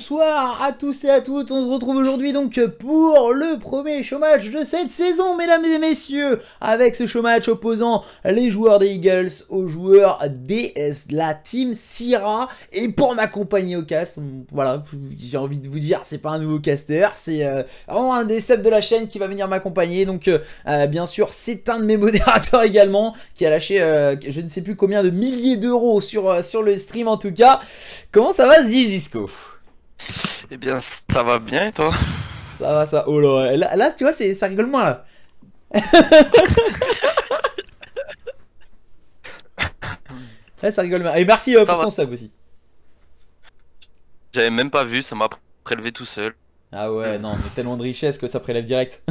bonsoir à tous et à toutes, on se retrouve aujourd'hui donc pour le premier showmatch de cette saison, mesdames et messieurs, avec ce showmatch opposant les joueurs des Eagles aux joueurs de la team Syrah. Et pour m'accompagner au cast, voilà, j'ai envie de vous dire, c'est pas un nouveau caster, c'est vraiment un des subs de la chaîne qui va venir m'accompagner. Donc bien sûr, c'est un de mes modérateurs également, qui a lâché je ne sais plus combien de milliers d'euros sur le stream en tout cas. Comment ça va Zizisco? Eh bien, ça va bien et toi? Ça va, ça. Oh là, tu vois, ça rigole moins là. Là, ça rigole moins. Et merci pour ton sub aussi. J'avais même pas vu, ça m'a prélevé tout seul. Ah ouais, non, mais tellement de richesse que ça prélève direct.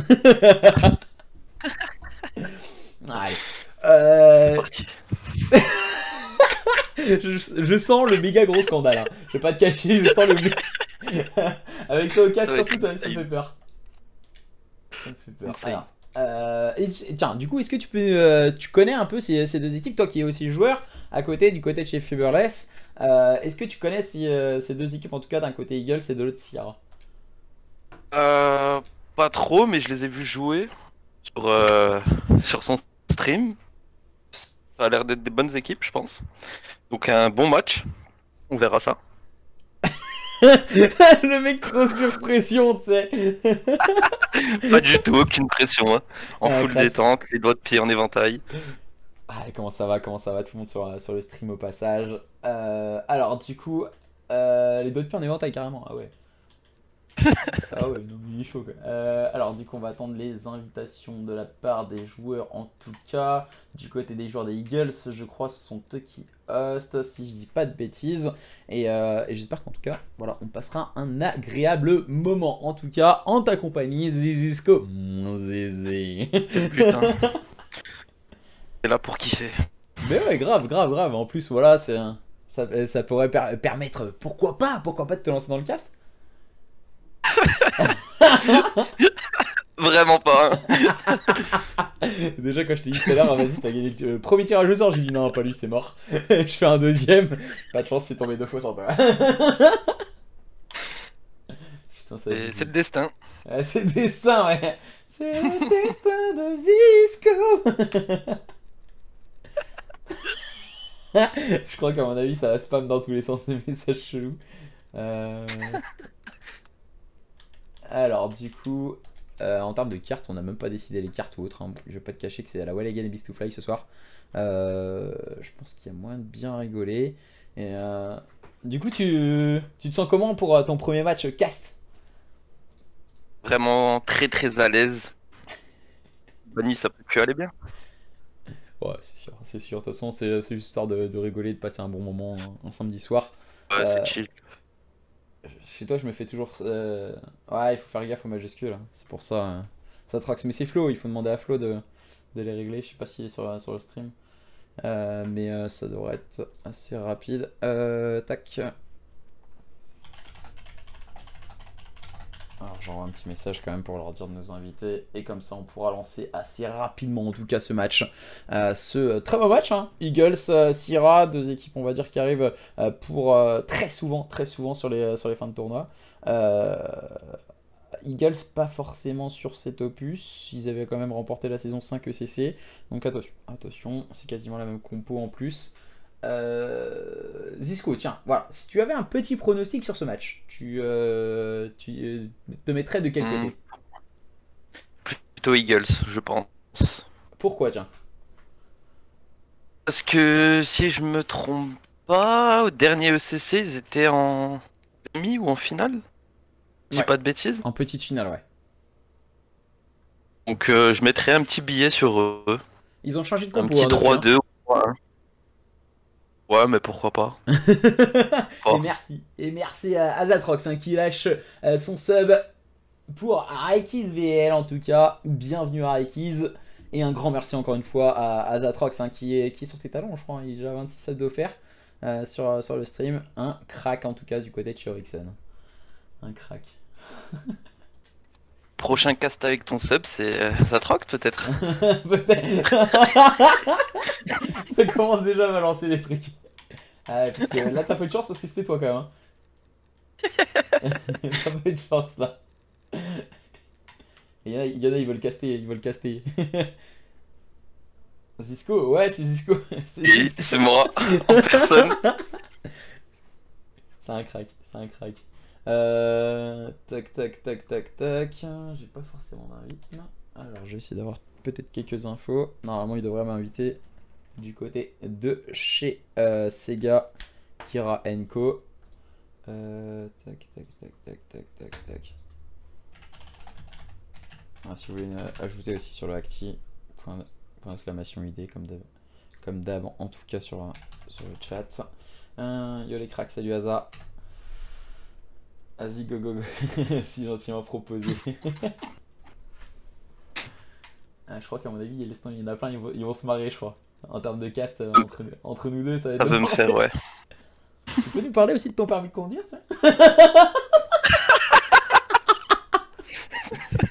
Allez. C'est parti. Je sens le méga gros scandale. Hein. Je vais pas te cacher, je sens le. Avec toi au casque, surtout, ça me fait peur. Ça me fait peur. Alors, et tiens, du coup, est-ce que tu connais un peu ces deux équipes, toi qui es aussi joueur, à côté, du côté de chez Fiberless, est-ce que tu connais ces deux équipes, en tout cas, d'un côté Eagles et de l'autre Sierra? Pas trop, mais je les ai vus jouer sur son stream. Ça a l'air d'être des bonnes équipes, je pense. Donc un bon match, on verra ça. Le mec trop sur pression, tu sais. Pas du tout, aucune pression. Hein. En full détente, les doigts de pied en éventail. Ah, comment ça va, tout le monde sur le stream au passage. Alors du coup, les doigts de pied en éventail carrément, ah ouais. Ah ouais, non, il est chaud quoi. Alors du coup on va attendre les invitations de la part des joueurs en tout cas. Du côté des joueurs des Eagles, je crois ce sont eux qui host, si je dis pas de bêtises. Et j'espère qu'en tout cas, voilà, on passera un agréable moment. En tout cas, en ta compagnie, Zizisco. Zizé. Putain. C'est là pour kiffer. Mais ouais, grave. En plus, voilà, ça pourrait permettre, pourquoi pas de te lancer dans le cast. Vraiment pas. Hein. Déjà quand je t'ai dit tout à l'heure, vas-y t'as gagné le premier tirage au sort, j'ai dit non pas lui c'est mort. Je fais un deuxième, pas de chance c'est tombé 2 fois sur toi. Putain, c'est le destin. C'est le destin ouais. C'est le destin de Zisco. Je crois qu'à mon avis ça va spam dans tous les sens des messages chelous. Alors du coup, en termes de cartes, on n'a même pas décidé les cartes ou autres. Hein. Je vais pas te cacher que c'est à la Wall Again et Beast to Fly ce soir. Je pense qu'il y a moyen de bien rigoler. Et, du coup, tu te sens comment pour ton premier match cast? Vraiment très à l'aise. Bunny, ça peut plus aller bien. Ouais, c'est sûr. De toute façon, c'est juste histoire de rigoler, de passer un bon moment un samedi soir. Ouais, c'est chill. Chez toi, je me fais toujours. Ouais, il faut faire gaffe aux majuscules. Hein. C'est pour ça. Ça traxe. Mais c'est Flo, il faut demander à Flo de les régler. Je sais pas s'il est sur le stream. Mais ça devrait être assez rapide. Tac. Alors j'envoie un petit message quand même pour leur dire de nous inviter. Et comme ça on pourra lancer assez rapidement en tout cas ce match. Ce très beau match. Hein. Eagles, Syrah, deux équipes on va dire qui arrivent pour très souvent sur les fins de tournoi. Eagles pas forcément sur cet opus. Ils avaient quand même remporté la saison 5 ECC. Donc attention, c'est quasiment la même compo en plus. Zisco, tiens, voilà, si tu avais un petit pronostic sur ce match, tu te mettrais de quel côté? Plutôt Eagles, je pense. Pourquoi, tiens? Parce que si je me trompe pas, au dernier ECC, ils étaient en demi ou en finale? J'ai pas de bêtises? En petite finale, ouais. Donc je mettrais un petit billet sur eux. Ils ont changé de compo. Un petit 3-2 ou 3-1. Ouais, mais pourquoi pas. Oh. Et merci à Azatrox hein, qui lâche son sub pour Raikiz VL en tout cas. Bienvenue à Raikiz. Et un grand merci encore une fois à Azatrox hein, qui est sur tes talons, je crois. Il a déjà 26 subs d'offert sur le stream. Un crack en tout cas du côté de chez Orixen. Un crack. Prochain cast avec ton sub, c'est Azatrox peut-être. Peut-être. Ça commence déjà à balancer les trucs. Parce que là t'as peu de chance parce que c'était toi quand même. Hein. T'as pas eu de chance là. Il y en a, ils veulent caster, ils veulent caster. Zisco, ouais, c'est Zisco. C'est Oui, Zisco. c'est moi, en personne. C'est un crack, c'est un crack. Tac, tac, tac, tac, tac. J'ai pas forcément d'invite. Alors, je vais essayer d'avoir peut-être quelques infos. Normalement, il devrait m'inviter du côté de chez Sega, Kira Co. Tac, tac, tac, tac, tac, tac, tac. Ah, si vous voulez ajouter aussi sur le Acti, point d'exclamation ID, comme d'hab, en tout cas sur le chat. Yo les cracks, salut Asa. Asi go go go, si gentiment proposé. Je crois qu'à mon avis, il y en a plein, ils vont se marrer, je crois. En termes de cast, entre nous deux, ça va être. Ça peut me faire, ouais. Tu peux nous parler aussi de ton permis de conduire, ça?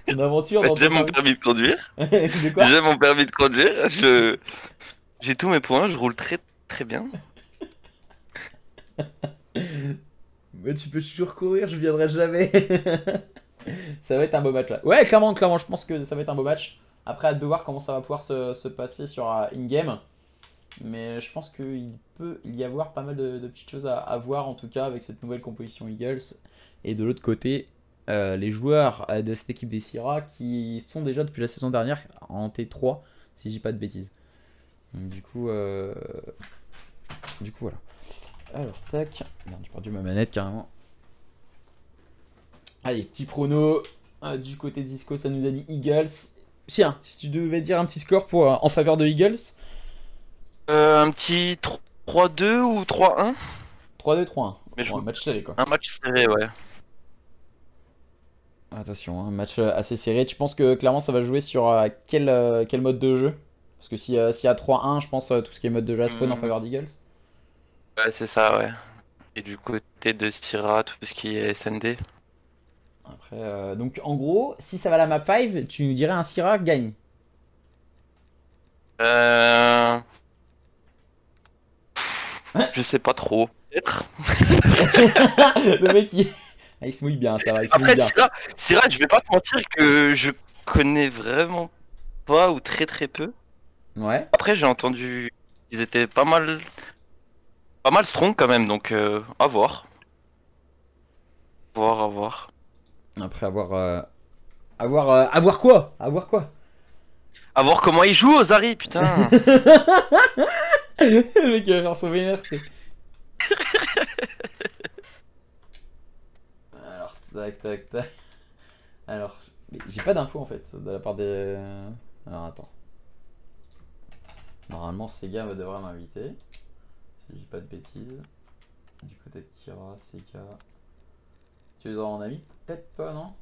Une aventure dans J'ai ton mon permis de conduire. De quoi? J'ai mon permis de conduire. J'ai tous mes points, je roule très très bien. Mais tu peux toujours courir, je viendrai jamais. Ça va être un beau match là. Ouais, clairement, je pense que ça va être un beau match. Après, hâte de voir comment ça va pouvoir se passer sur in-game. Mais je pense qu'il peut y avoir pas mal de petites choses à voir en tout cas avec cette nouvelle composition Eagles. Et de l'autre côté, les joueurs de cette équipe des Sierra qui sont déjà depuis la saison dernière en T3, si je dis pas de bêtises. Donc, du coup, voilà. Alors, tac. Merde, j'ai perdu ma manette carrément. Allez, petit prono. Du côté de Zisco, ça nous a dit Eagles. Tiens, si tu devais dire un petit score en faveur de Eagles. Un petit 3-2 ou 3-1. 3-2, 3-1. Mais Bon, un match serré quoi. Un match serré, ouais. Attention, un match assez serré. Tu penses que clairement ça va jouer sur quel mode de jeu? Parce que s'il y a 3-1, je pense tout ce qui est mode de jeu spawn en faveur d'Eagles. Ouais, c'est ça, ouais. Et du côté de Syrah, tout ce qui est SND. Après, donc en gros, si ça va à la map 5, tu nous dirais un Syrah gagne. Je sais pas trop. Peut-être. Le mec, il se mouille bien, ça va, il se mouille Après, bien. Syrah, je vais pas te mentir que je connais vraiment pas ou très très peu. Ouais. Après, j'ai entendu qu'ils étaient pas mal strong quand même, donc à voir. À voir. Après, à voir quoi? À voir quoi? À voir comment ils jouent, Ozari, putain. Le mec, il va faire son vénère, tu sais. Alors, tac, tac, tac. Alors, j'ai pas d'infos en fait de la part des. Alors, attends. Normalement, Sega devrait m'inviter. Si je dis pas de bêtises. Du côté de Kira, Sega. Tu les auras en ami? Peut-être toi, non?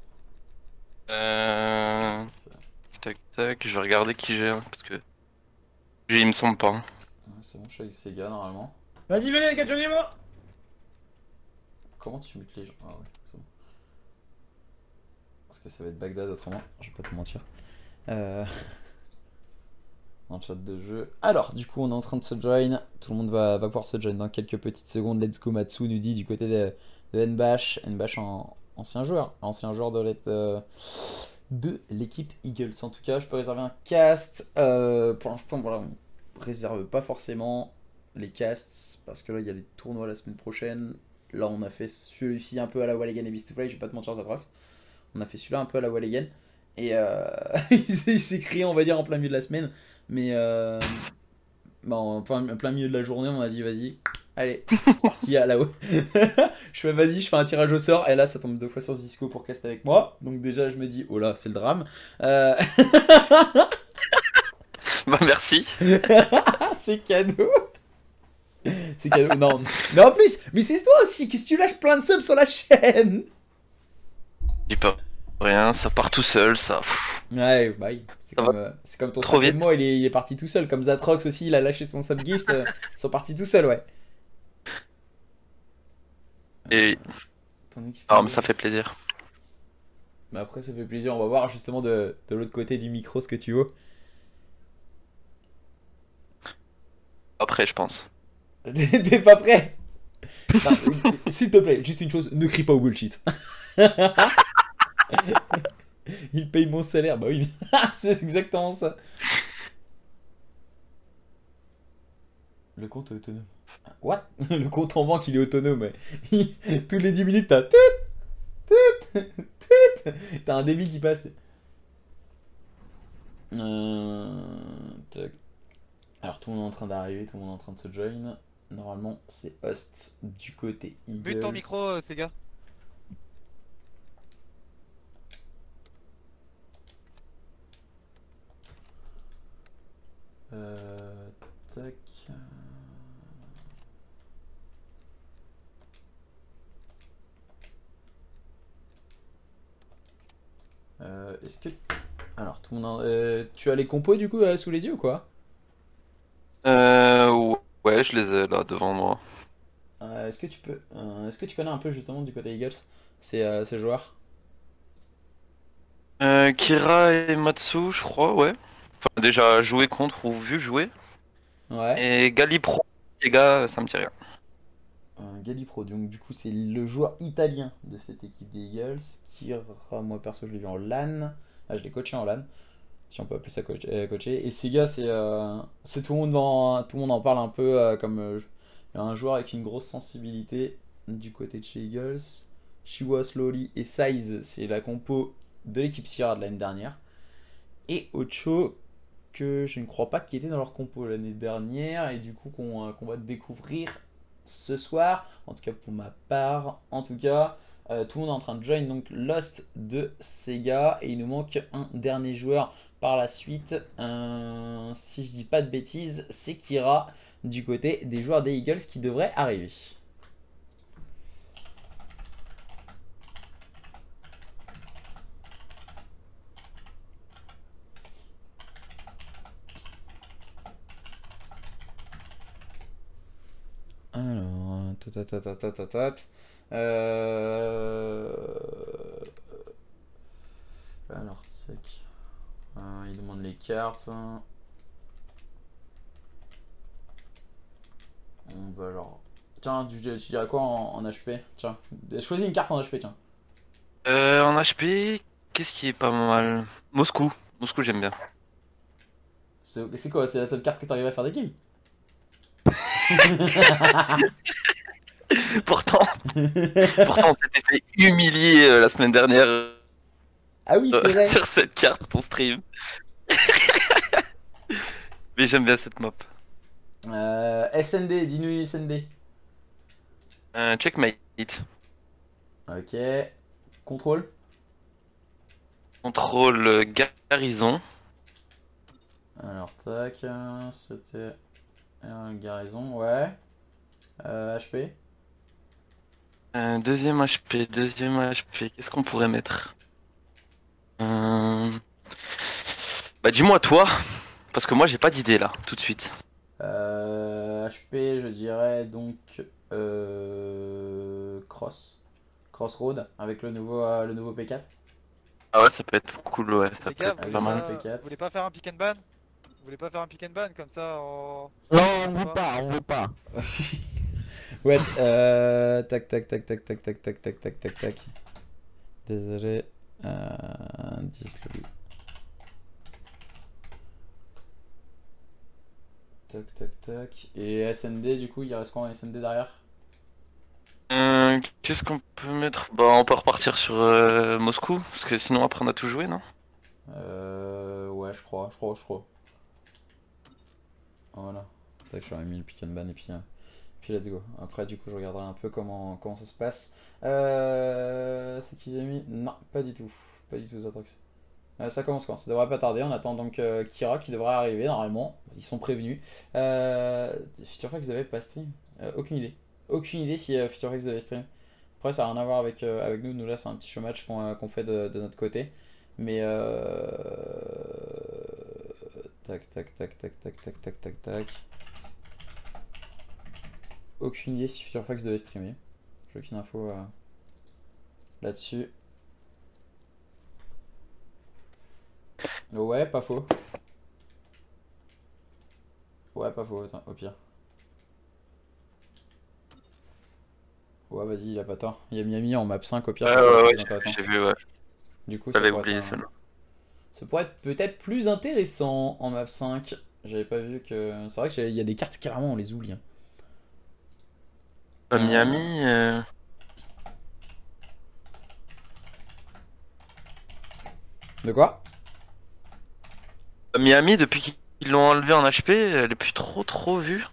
Tac tac, je vais regarder qui j'ai, hein, parce que il me semble pas. Hein. Ouais, c'est bon, je suis avec Sega normalement. Vas-y, venez, capturez-moi. Comment tu mutes les gens? Ah ouais, c'est bon. Parce que ça va être Bagdad autrement, je vais pas te mentir. Dans le chat de jeu. Alors, du coup, on est en train de se join. Tout le monde va pouvoir se join dans quelques petites secondes. Let's go Matsu nous dit du côté de Nbash. Nbash en ancien joueur de l'équipe Eagles. En tout cas, je peux réserver un cast. Pour l'instant, voilà, on réserve pas forcément les casts parce que là, il y a les tournois la semaine prochaine. Là, on a fait celui-ci un peu à la Walligan et Beast to Fly. Je vais pas te mentir, Zatrox. On a fait celui-là un peu à la Walligan. Et il s'est créé, on va dire, en plein milieu de la semaine. Mais en plein milieu de la journée, on a dit vas-y, allez, c'est parti à la haut. Je fais vas-y, je fais un tirage au sort. Et là, ça tombe 2 fois sur Zisco pour cast avec moi. Donc, déjà, je me dis oh là, c'est le drame. Bah, merci. C'est cadeau. C'est cadeau. Non, mais en plus, mais c'est toi aussi. Qu'est-ce que tu lâches plein de subs sur la chaîne? Dis pas rien, ça part tout seul, ça. Ouais, bah oui. C'est comme ton trop vite. moi, il est parti tout seul. Comme Zatrox aussi, il a lâché son subgift. Ils sont partis tout seuls, ouais. Et ah, mais ça fait plaisir. Mais après, ça fait plaisir. On va voir justement de l'autre côté du micro ce que tu veux. Après, je pense. T'es pas prêt? Enfin, s'il te plaît, juste une chose, ne crie pas au bullshit. Il paye mon salaire, bah oui, c'est exactement ça. Le compte est autonome. What? Le compte en banque il est autonome, ouais. Tous les 10 minutes t'as... T'as un débit qui passe. Tac. Alors tout le monde est en train d'arriver, tout le monde est en train de se join. Normalement c'est host du côté Mute ton Eagles. micro, Sega. Tac. Est-ce que... Alors tout le monde... tu as les compos du coup sous les yeux ou quoi? Ouais, je les ai là devant moi. Est-ce que tu peux... est-ce que tu connais un peu justement du côté Eagles ces joueurs? Kira et Matsu, je crois, ouais. Enfin, déjà joué contre ou vu jouer. Ouais. Et Galipro, les gars, ça me dit rien. Galipro, donc du coup c'est le joueur italien de cette équipe des Eagles. Kira, moi perso je l'ai vu en LAN. Ah, je l'ai coaché en LAN, si on peut appeler ça coacher. Et ces gars, c'est tout le monde en parle un peu comme un joueur avec une grosse sensibilité du côté de chez Eagles. Shiwa, Slowly et Size, c'est la compo de l'équipe Sierra de l'année dernière. Et Ocho, que je ne crois pas qu'il était dans leur compo l'année dernière, et du coup qu'on va découvrir ce soir, en tout cas pour ma part. En tout cas, tout le monde est en train de join donc Lost de Sega, et il nous manque un dernier joueur par la suite. Si je dis pas de bêtises, c'est Kira du côté des joueurs des Eagles qui devrait arriver. Alors, tatatatatatatat. Euh... Alors, tac. Il demande les cartes. On va alors... Tiens, tu dirais quoi en HP? Tiens, choisis une carte en HP, tiens. En HP, qu'est-ce qui est pas mal? Moscou. Moscou, j'aime bien. C'est quoi? C'est la seule carte que t'arrives à faire des kills? Pourtant, pourtant, on s'était fait humilier la semaine dernière Ah oui, c'est vrai. sur cette carte, ton stream. Mais j'aime bien cette map. SND, dis-nous SND. Checkmate. Ok. Contrôle. Contrôle garnison. Alors, tac. C'était un garnison, ouais. HP. Deuxième HP, deuxième HP. Qu'est-ce qu'on pourrait mettre? Bah dis-moi toi, parce que moi j'ai pas d'idée là, tout de suite. HP, je dirais donc Crossroad avec le nouveau P4. Ah ouais, ça peut être cool, ouais, ça Les peut gars, être Avec pas le mal. nouveau P4. vous voulez pas faire un pick and ban? Vous voulez pas faire un pick and ban comme ça on... Non, on veut pas, on veut pas. Ouais, tac, tac, tac, tac, tac, tac, tac, tac, tac, tac, tac. Désolé. 10 lui. Tac, tac, tac. Et SND, du coup, il reste quoi en SND derrière? Qu'est-ce qu'on peut mettre? Bah on peut repartir sur Moscou, parce que sinon après on a tout joué, non? Ouais, je crois. Voilà. Tac, j'aurais mis le pick and ban et puis let's go. Après, du coup, je regarderai un peu comment ça se passe. C'est qu'ils ont mis? Non, pas du tout. Pas du tout, Zatrox. Ça commence quand? Ça devrait pas tarder. On attend donc Kira qui devrait arriver normalement. Ils sont prévenus. Futurefax vous avez pas stream? Aucune idée. Aucune idée si Futurefax vous avez stream. Après, ça n'a rien à voir avec nous. Nous, là, c'est un petit showmatch qu'on fait de notre côté. Mais tac, tac, tac, tac, tac, tac, tac, tac, tac. Aucune idée si Futurefax devait streamer. J'ai aucune info là-dessus. Ouais, pas faux. Ouais, pas faux, attends, au pire. Ouais, vas-y, il a pas tort. Il y a Miami en map 5 au pire, Ouais, ça peut être ouais, plus ouais, intéressant. j'ai vu, ouais. Du coup, ça J'avais pourrait oublié être, celle-là. ça pourrait être peut-être plus intéressant en map 5. J'avais pas vu que. C'est vrai qu'il y a des cartes carrément, on les oublie. Hein. Miami, De quoi? Miami, depuis qu'ils l'ont enlevé en HP, elle est plus trop vue.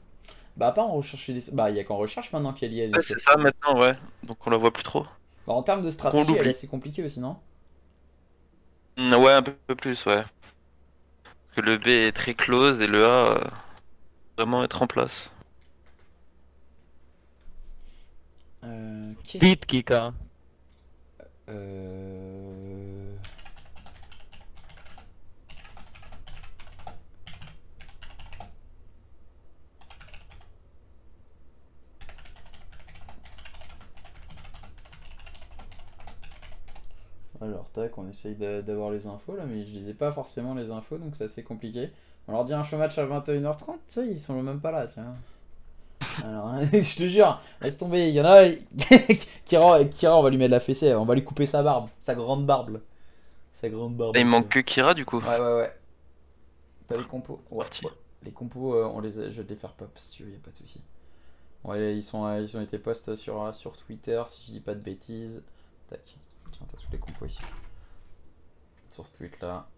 Bah, pas en recherche des. Bah, il y a qu'en recherche maintenant qu'elle y est. Ouais, Donc, c'est ça maintenant, ouais. Donc on la voit plus trop. bah, en termes de On stratégie, elle est l'oublie. assez compliquée aussi, non? Ouais, un peu plus, ouais. Parce que le B est très close et le A vraiment être en place. Qu'est-ce. Vite, Kika. Euh... Alors, tac, on essaye d'avoir les infos là, mais je les ai pas forcément les infos, donc c'est assez compliqué. On leur dit un show match à 21h30, tu sais, ils sont même pas là, tiens. Alors, je te jure, laisse tomber, il y en a. Kira, on va lui mettre la fessée, on va lui couper sa barbe, sa grande barbe. Sa grande barbe. Et il manque que Kira du coup. Ouais. T'as les compos? Ouais, Parti. ouais. Les compos, je vais les faire pop si tu veux, y a pas de soucis. Ouais, ils ont été posts sur Twitter, si je dis pas de bêtises. Tac. Tiens, t'as tous les compos ici. Sur ce tweet là.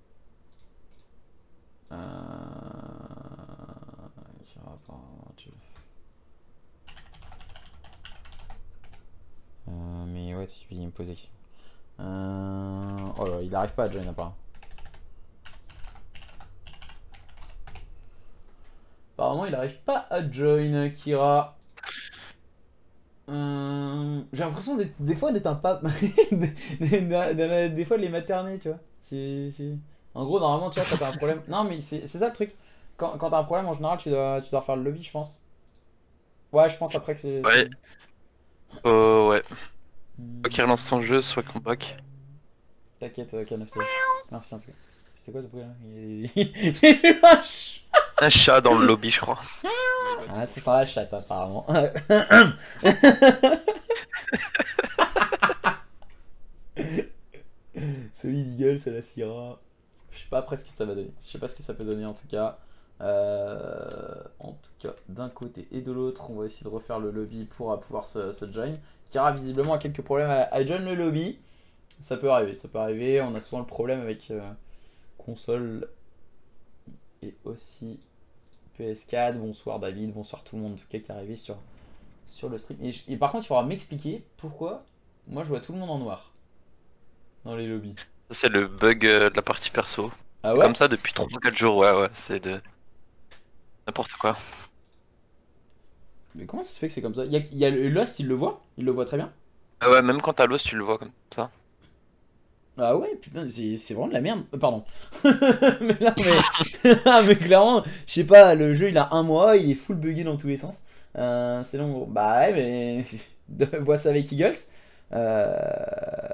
Mais ouais, il me posait. Oh là, il arrive pas à join apparemment. Apparemment, il arrive pas à join, Kira. J'ai l'impression des fois d'être un pape. Des fois, les materner, tu vois. En gros, normalement, tu vois, quand t'as un problème. Non, mais c'est ça le truc. Quand t'as un problème, en général, tu dois refaire le lobby, je pense. Ouais, je pense après que c'est. Ouais. Ouais. Soit qu'il relance son jeu, soit qu'on back. T'inquiète, K9T. Merci en tout cas. C'était quoi ce bruit là? Il y a eu un chat. Un chat dans le lobby, je crois. Ah, ça sent la chatte apparemment. Celui Eagle, c'est la Syrah. Je sais pas après ce que ça va donner. Je sais pas ce que ça peut donner en tout cas. D'un côté et de l'autre, on va essayer de refaire le lobby pour pouvoir se join. Kira visiblement a quelques problèmes à join le lobby. Ça peut arriver. On a souvent le problème avec console et aussi PS4. Bonsoir David, bonsoir tout le monde en tout cas qui est arrivé sur le stream. Et par contre, il faudra m'expliquer pourquoi moi je vois tout le monde en noir dans les lobbies. Ça, c'est le bug de la partie perso. Ah ouais? Comme ça depuis 3-4 jours, ouais, c'est de n'importe quoi. Mais comment ça se fait que c'est comme ça? Il y a le Lost, il le voit très bien. Ah ouais, même quand t'as l'os, tu le vois comme ça. Ah ouais, putain, c'est vraiment de la merde. Pardon. Mais là, ah, mais clairement, je sais pas, le jeu il a un mois, il est full buggé dans tous les sens. C'est long. Bah ouais, mais vois ça avec Eagles.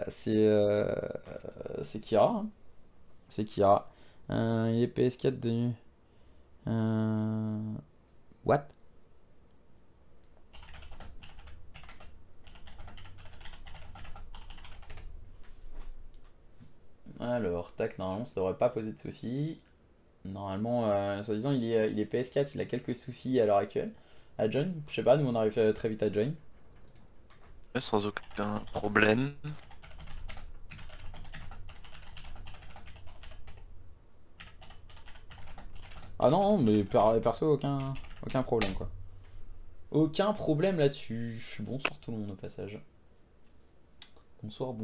C'est Kira. Hein. C'est Kira. Il est PS4 de. What? Alors, tac, normalement ça devrait pas poser de soucis. Normalement, soi-disant, il est PS4, il a quelques soucis à l'heure actuelle. À join, je sais pas, nous on arrive très vite à join. Ouais, sans aucun problème. Ah non, mais perso, aucun problème quoi. Aucun problème là-dessus. Bonsoir tout le monde au passage. Bonsoir.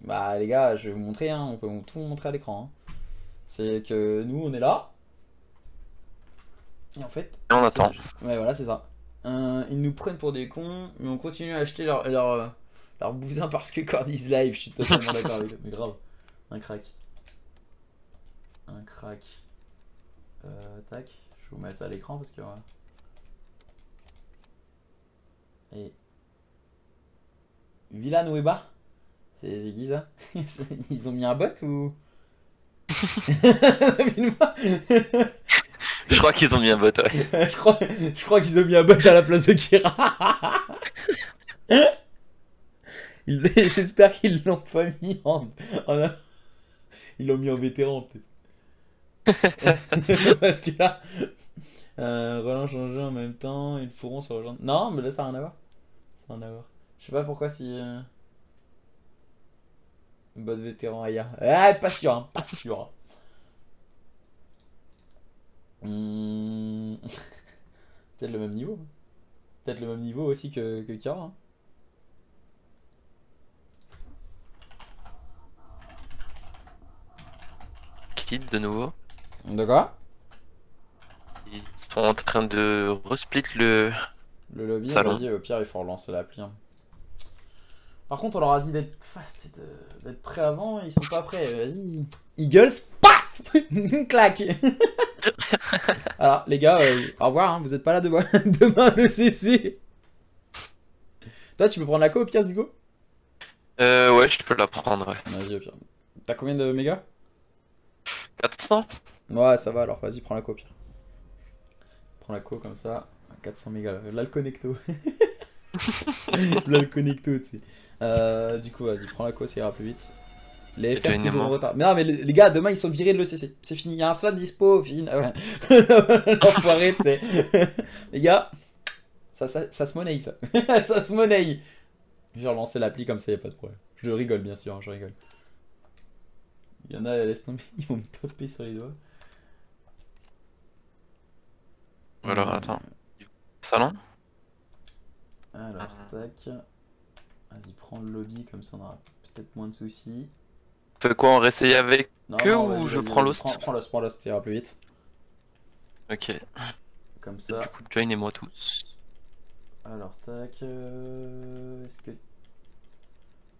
Bah les gars, je vais vous montrer, hein, on peut tout montrer à l'écran. Hein. C'est que nous on est là. Et en fait... Et on attend. Ouais voilà, c'est ça. Ils nous prennent pour des cons, mais on continue à acheter leur bousin parce que Cordy's live, je suis totalement d'accord avec eux. Mais grave, un crack. Tac, je vous mets ça à l'écran parce que... Et... Villanueva? C'est qui ça? Ils ont mis un bot ou... Je crois qu'ils ont mis un bot, ouais. Je crois qu'ils ont mis un bot à la place de Kira. J'espère qu'ils l'ont pas mis en- Ils l'ont mis en vétéran peut-être. Parce que là, relance en jeu en même temps, ils pourront se rejoindre. Non, mais là ça n'a rien à voir. Ça n'a rien à voir. Je sais pas pourquoi si. Boss vétéran Aya. Ah, pas sûr, hein, pas sûr. Peut-être le même niveau. Peut-être le même niveau aussi que Kira. Hein. Kid de nouveau. D'accord. Ils sont en train de resplit le Le lobby, salon. vas-y, au pire, il faut relancer l'appli. Hein. Par contre, on leur a dit d'être fast et d'être prêts avant, ils sont pas prêts. Vas-y. Eagles, paf clac. Alors, les gars, au revoir, hein, vous êtes pas là demain, demain le CC. Toi, tu peux prendre la co au pire, Zico? Ouais, je peux la prendre, ouais. Vas-y, au pire. T'as combien de mégas? 400? Ouais, ça va alors, vas-y, prends la co au pire. Prends la co comme ça, 400 mégas. Là, le connecto. Là, le connecto, tu sais. Du coup, vas-y, prends la co, ça ira plus vite. Les FR Join est toujours en mort. retard. Mais non, mais les gars, demain ils sont virés de l'ECC. C'est fini. Il y a un slot dispo. Fini. L'enfoiré, tu sais. Les gars, ça se monnaie ça. Ça se monnaie. Je vais relancer l'appli comme ça, y a pas de problème. Je rigole, bien sûr, hein, je rigole. Il y en a, laisse tomber, ils vont me taper sur les doigts. Alors, attends. Salon? Alors, tac. Vas-y, prends le lobby, comme ça on aura peut-être moins de soucis. On fait quoi, on réessaye avec Non, eux non, ou vas-y, je vas-y, prends vas-y, l'host? prends l'host, ça ira plus vite. Ok. Comme Du ça. coup, join et moi tous. Alors, tac. Est-ce que.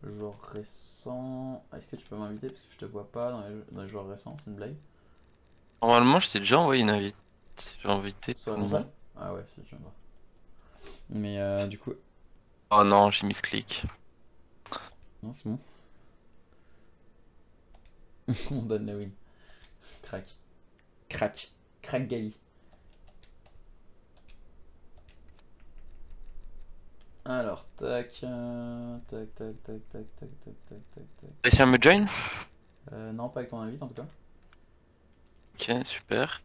Joueur récent. Est-ce que tu peux m'inviter? Parce que je te vois pas dans les joueurs récents, c'est une blague. Normalement, je t'ai déjà envoyé une invite. J'ai invité Sur tout la le console? monde. Ah ouais, si, je viens de voir. Mais du coup. Oh non, j'ai mis ce clic. Non, c'est bon. On donne la win. Crac. Crac. Crac Gali. Alors, tac. Tac, tac, tac, tac, tac, tac, tac, tac, tac. Réussi à me join? Non, pas avec ton invite en tout cas. Ok, super.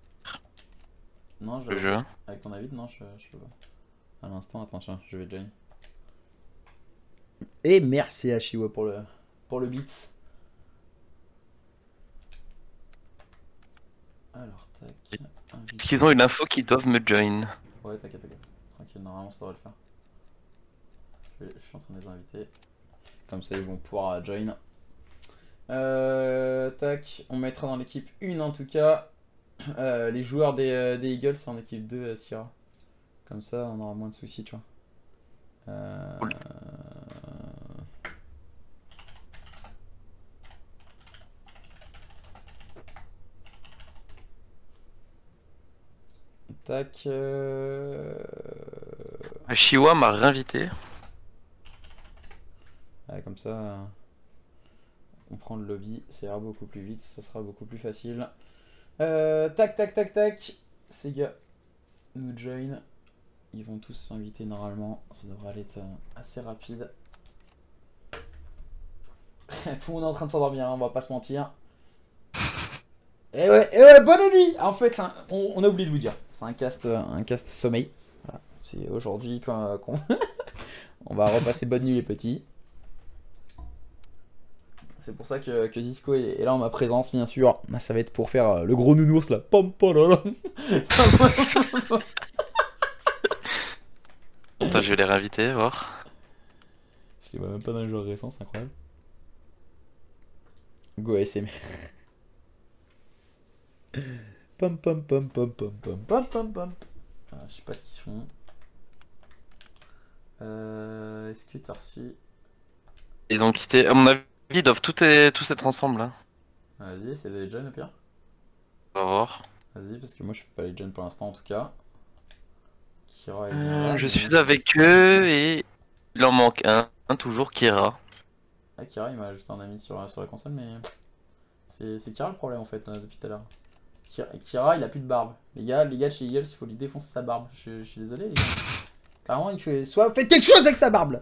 Non, je Le l'ai jeu. pas. Avec ton invite, non, je peux pas. À l'instant, attends, tiens, je vais join. Et merci à Chiwa pour le beats. Alors, tac. Invite. Est-ce qu'ils ont une info qu'ils doivent me join? Ouais, t'inquiète, t'inquiète. Tranquille, normalement ça devrait le faire. Je suis en train de les inviter. Comme ça, ils vont pouvoir join. Tac, on mettra dans l'équipe 1 en tout cas. Les joueurs des Eagles en équipe 2 Sierra. Comme ça, on aura moins de soucis, tu vois. Cool. Tac. Shiwa m'a réinvité. Ouais, comme ça, on prend le lobby, ça ira beaucoup plus vite, ça sera beaucoup plus facile. Tac, tac, tac, tac. Ces gars nous join. Ils vont tous s'inviter normalement. Ça devrait aller être assez rapide. Tout le monde est en train de s'endormir, hein, on va pas se mentir. Et ouais, bonne nuit. En fait, on a oublié de vous dire. C'est un cast sommeil. Voilà. C'est aujourd'hui qu'on on va repasser bonne nuit les petits. C'est pour ça que Zisco est là en ma présence, bien sûr. Ça va être pour faire le gros nounours là. Pom, pom, là, là. Attends, je vais les réinviter, voir. Je les vois même pas dans les joueurs récents, c'est incroyable. Go ASMR. Pom pom pom pom pom pom pom pom pom. Ah, je sais pas ce qu'ils se font. Est-ce que t'as reçu? Ils ont quitté. À mon avis, ils doivent tous être ensemble. Hein. Vas-y, essaie de les join au pire. On va voir. Vas-y, parce que moi je peux pas les join pour l'instant en tout cas. Kira est bien là, Je mais- suis avec eux et il en manque un toujours Kira. Ah, Kira il m'a ajouté un ami sur la console, mais c'est Kira le problème en fait depuis tout à l'heure. Kira, il a plus de barbe. Les gars de chez Eagles, il faut lui défoncer sa barbe. Je suis désolé, les gars. Carrément, il fait... Soit faites quelque chose avec sa barbe, là.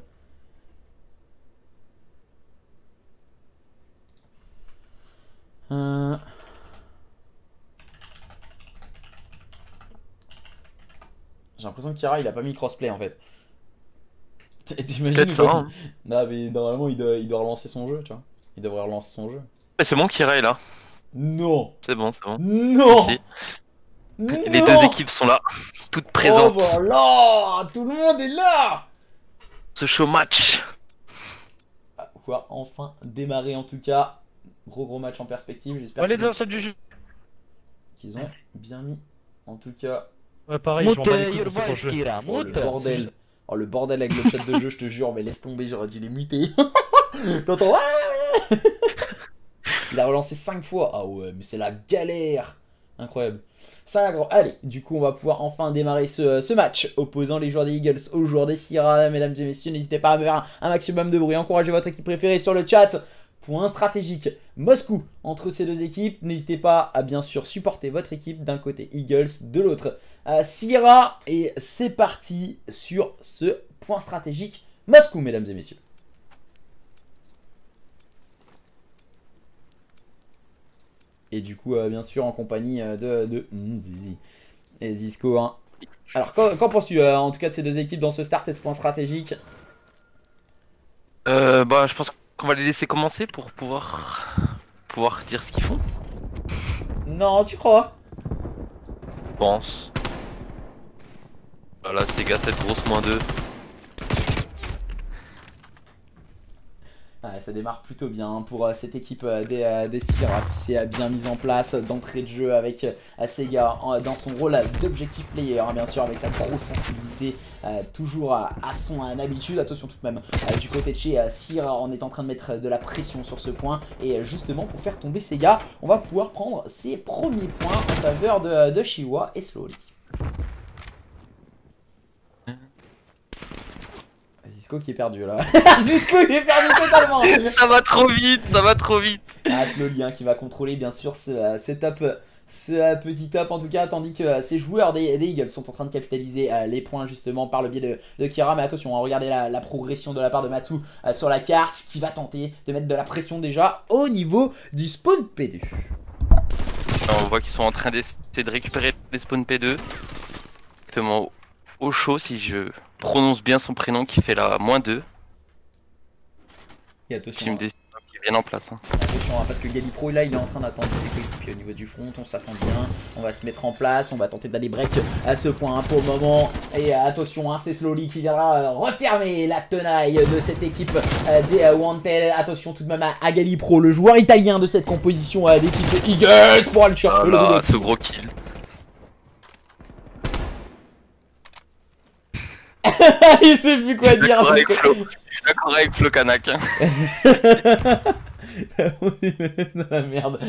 J'ai l'impression que Kira, il a pas mis crossplay, en fait. T'imagines Peut-être ça, hein. Non, mais normalement, il doit relancer son jeu, tu vois. Il devrait relancer son jeu. C'est bon, Kira est là. Non. C'est bon, c'est bon. Non. Si. Non. Les deux équipes sont là, toutes présentes. Oh voilà, tout le monde est là. Ce show match. On va enfin démarrer en tout cas. Gros match en perspective, j'espère Allez, dans du jeu. qu'ils ont bien mis. En tout cas, Ouais, pareil, je m'en Mute bats les couilles your de ce voice, jeu. Kira, oh le mute. bordel. Oh le bordel avec le chat de jeu, je te jure, mais laisse tomber, j'aurais dû les muter. T'entends? Ouais. Il a relancé 5 fois. Ah ouais, mais c'est la galère. Incroyable. Ça, allez, du coup, on va pouvoir enfin démarrer ce match opposant les joueurs des Eagles aux joueurs des Sierra. Mesdames et messieurs, n'hésitez pas à me faire un maximum de bruit. Encouragez votre équipe préférée sur le chat. Point stratégique Moscou entre ces deux équipes. N'hésitez pas à bien sûr supporter votre équipe d'un côté Eagles, de l'autre Sierra. Et c'est parti sur ce point stratégique Moscou, mesdames et messieurs. Et du coup, bien sûr, en compagnie de Zizi et Zisco. Hein. Alors, qu'en penses-tu en tout cas de ces deux équipes dans ce start et ce point stratégique? Bah, je pense qu'on va les laisser commencer pour pouvoir dire ce qu'ils font. Non, tu crois? Je pense. Voilà, Sega 7 grosse -2. Ouais, ça démarre plutôt bien pour cette équipe des Sierra qui s'est bien mise en place d'entrée de jeu avec Sega dans son rôle d'objectif player, hein, bien sûr avec sa grosse sensibilité toujours à son habitude. Attention tout de même du côté de chez Sierra, on est en train de mettre de la pression sur ce point et justement pour faire tomber Sega, on va pouvoir prendre ses premiers points en faveur de Shiwa et Slowly. Zisco qui est perdu là. Zisco il est perdu totalement. Ça va trop vite, ça va trop vite. Ah, Slowly hein, qui va contrôler bien sûr ce petit top en tout cas, tandis que ces joueurs des Eagles sont en train de capitaliser les points justement par le biais de Kira. Mais attention, hein, regardez la progression de la part de Matsu sur la carte, qui va tenter de mettre de la pression déjà au niveau du spawn P2. Alors, on voit qu'ils sont en train d'essayer de récupérer les spawns P2. Exactement au chaud, si je prononce bien son prénom, qui fait la -2. Et attention, Team des qui viennent en place. Hein. Attention hein, parce que Galipro là il est en train d'attendre ses coéquipiers au niveau du front, on s'attend bien, on va se mettre en place, on va tenter d'aller break à ce point hein, pour le moment. Et attention hein, c'est Slowly qui viendra refermer la tenaille de cette équipe des Wanted. Attention tout de même à Galipro, le joueur italien de cette composition d'équipe Eagles pour aller chercher le Voilà, ce gros kill. Il sait plus quoi dire. Je suis d'accord avec Flo Kanak. Hein. Dans la merde.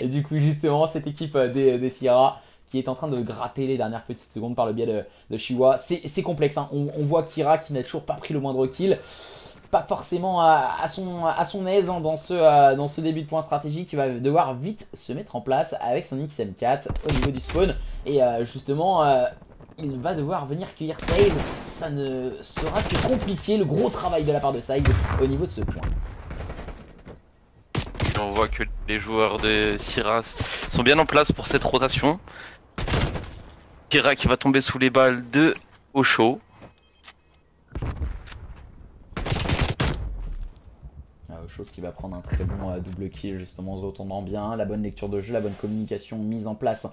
et du coup justement cette équipe des Sierra qui est en train de gratter les dernières petites secondes par le biais de Shiwa. C'est complexe hein. On voit Kira qui n'a toujours pas pris le moindre kill. Pas forcément à son aise hein, dans ce début de point stratégique. Il va devoir vite se mettre en place avec son XM4 au niveau du spawn. Et justement il va devoir venir cueillir Saiz. Ça ne sera que compliqué, le gros travail de la part de Saiz au niveau de ce point. On voit que les joueurs de Sierra sont bien en place pour cette rotation. Kira qui va tomber sous les balles de Osho. Osho qui va prendre un très bon double kill justement en se retournant bien, la bonne lecture de jeu, la bonne communication mise en place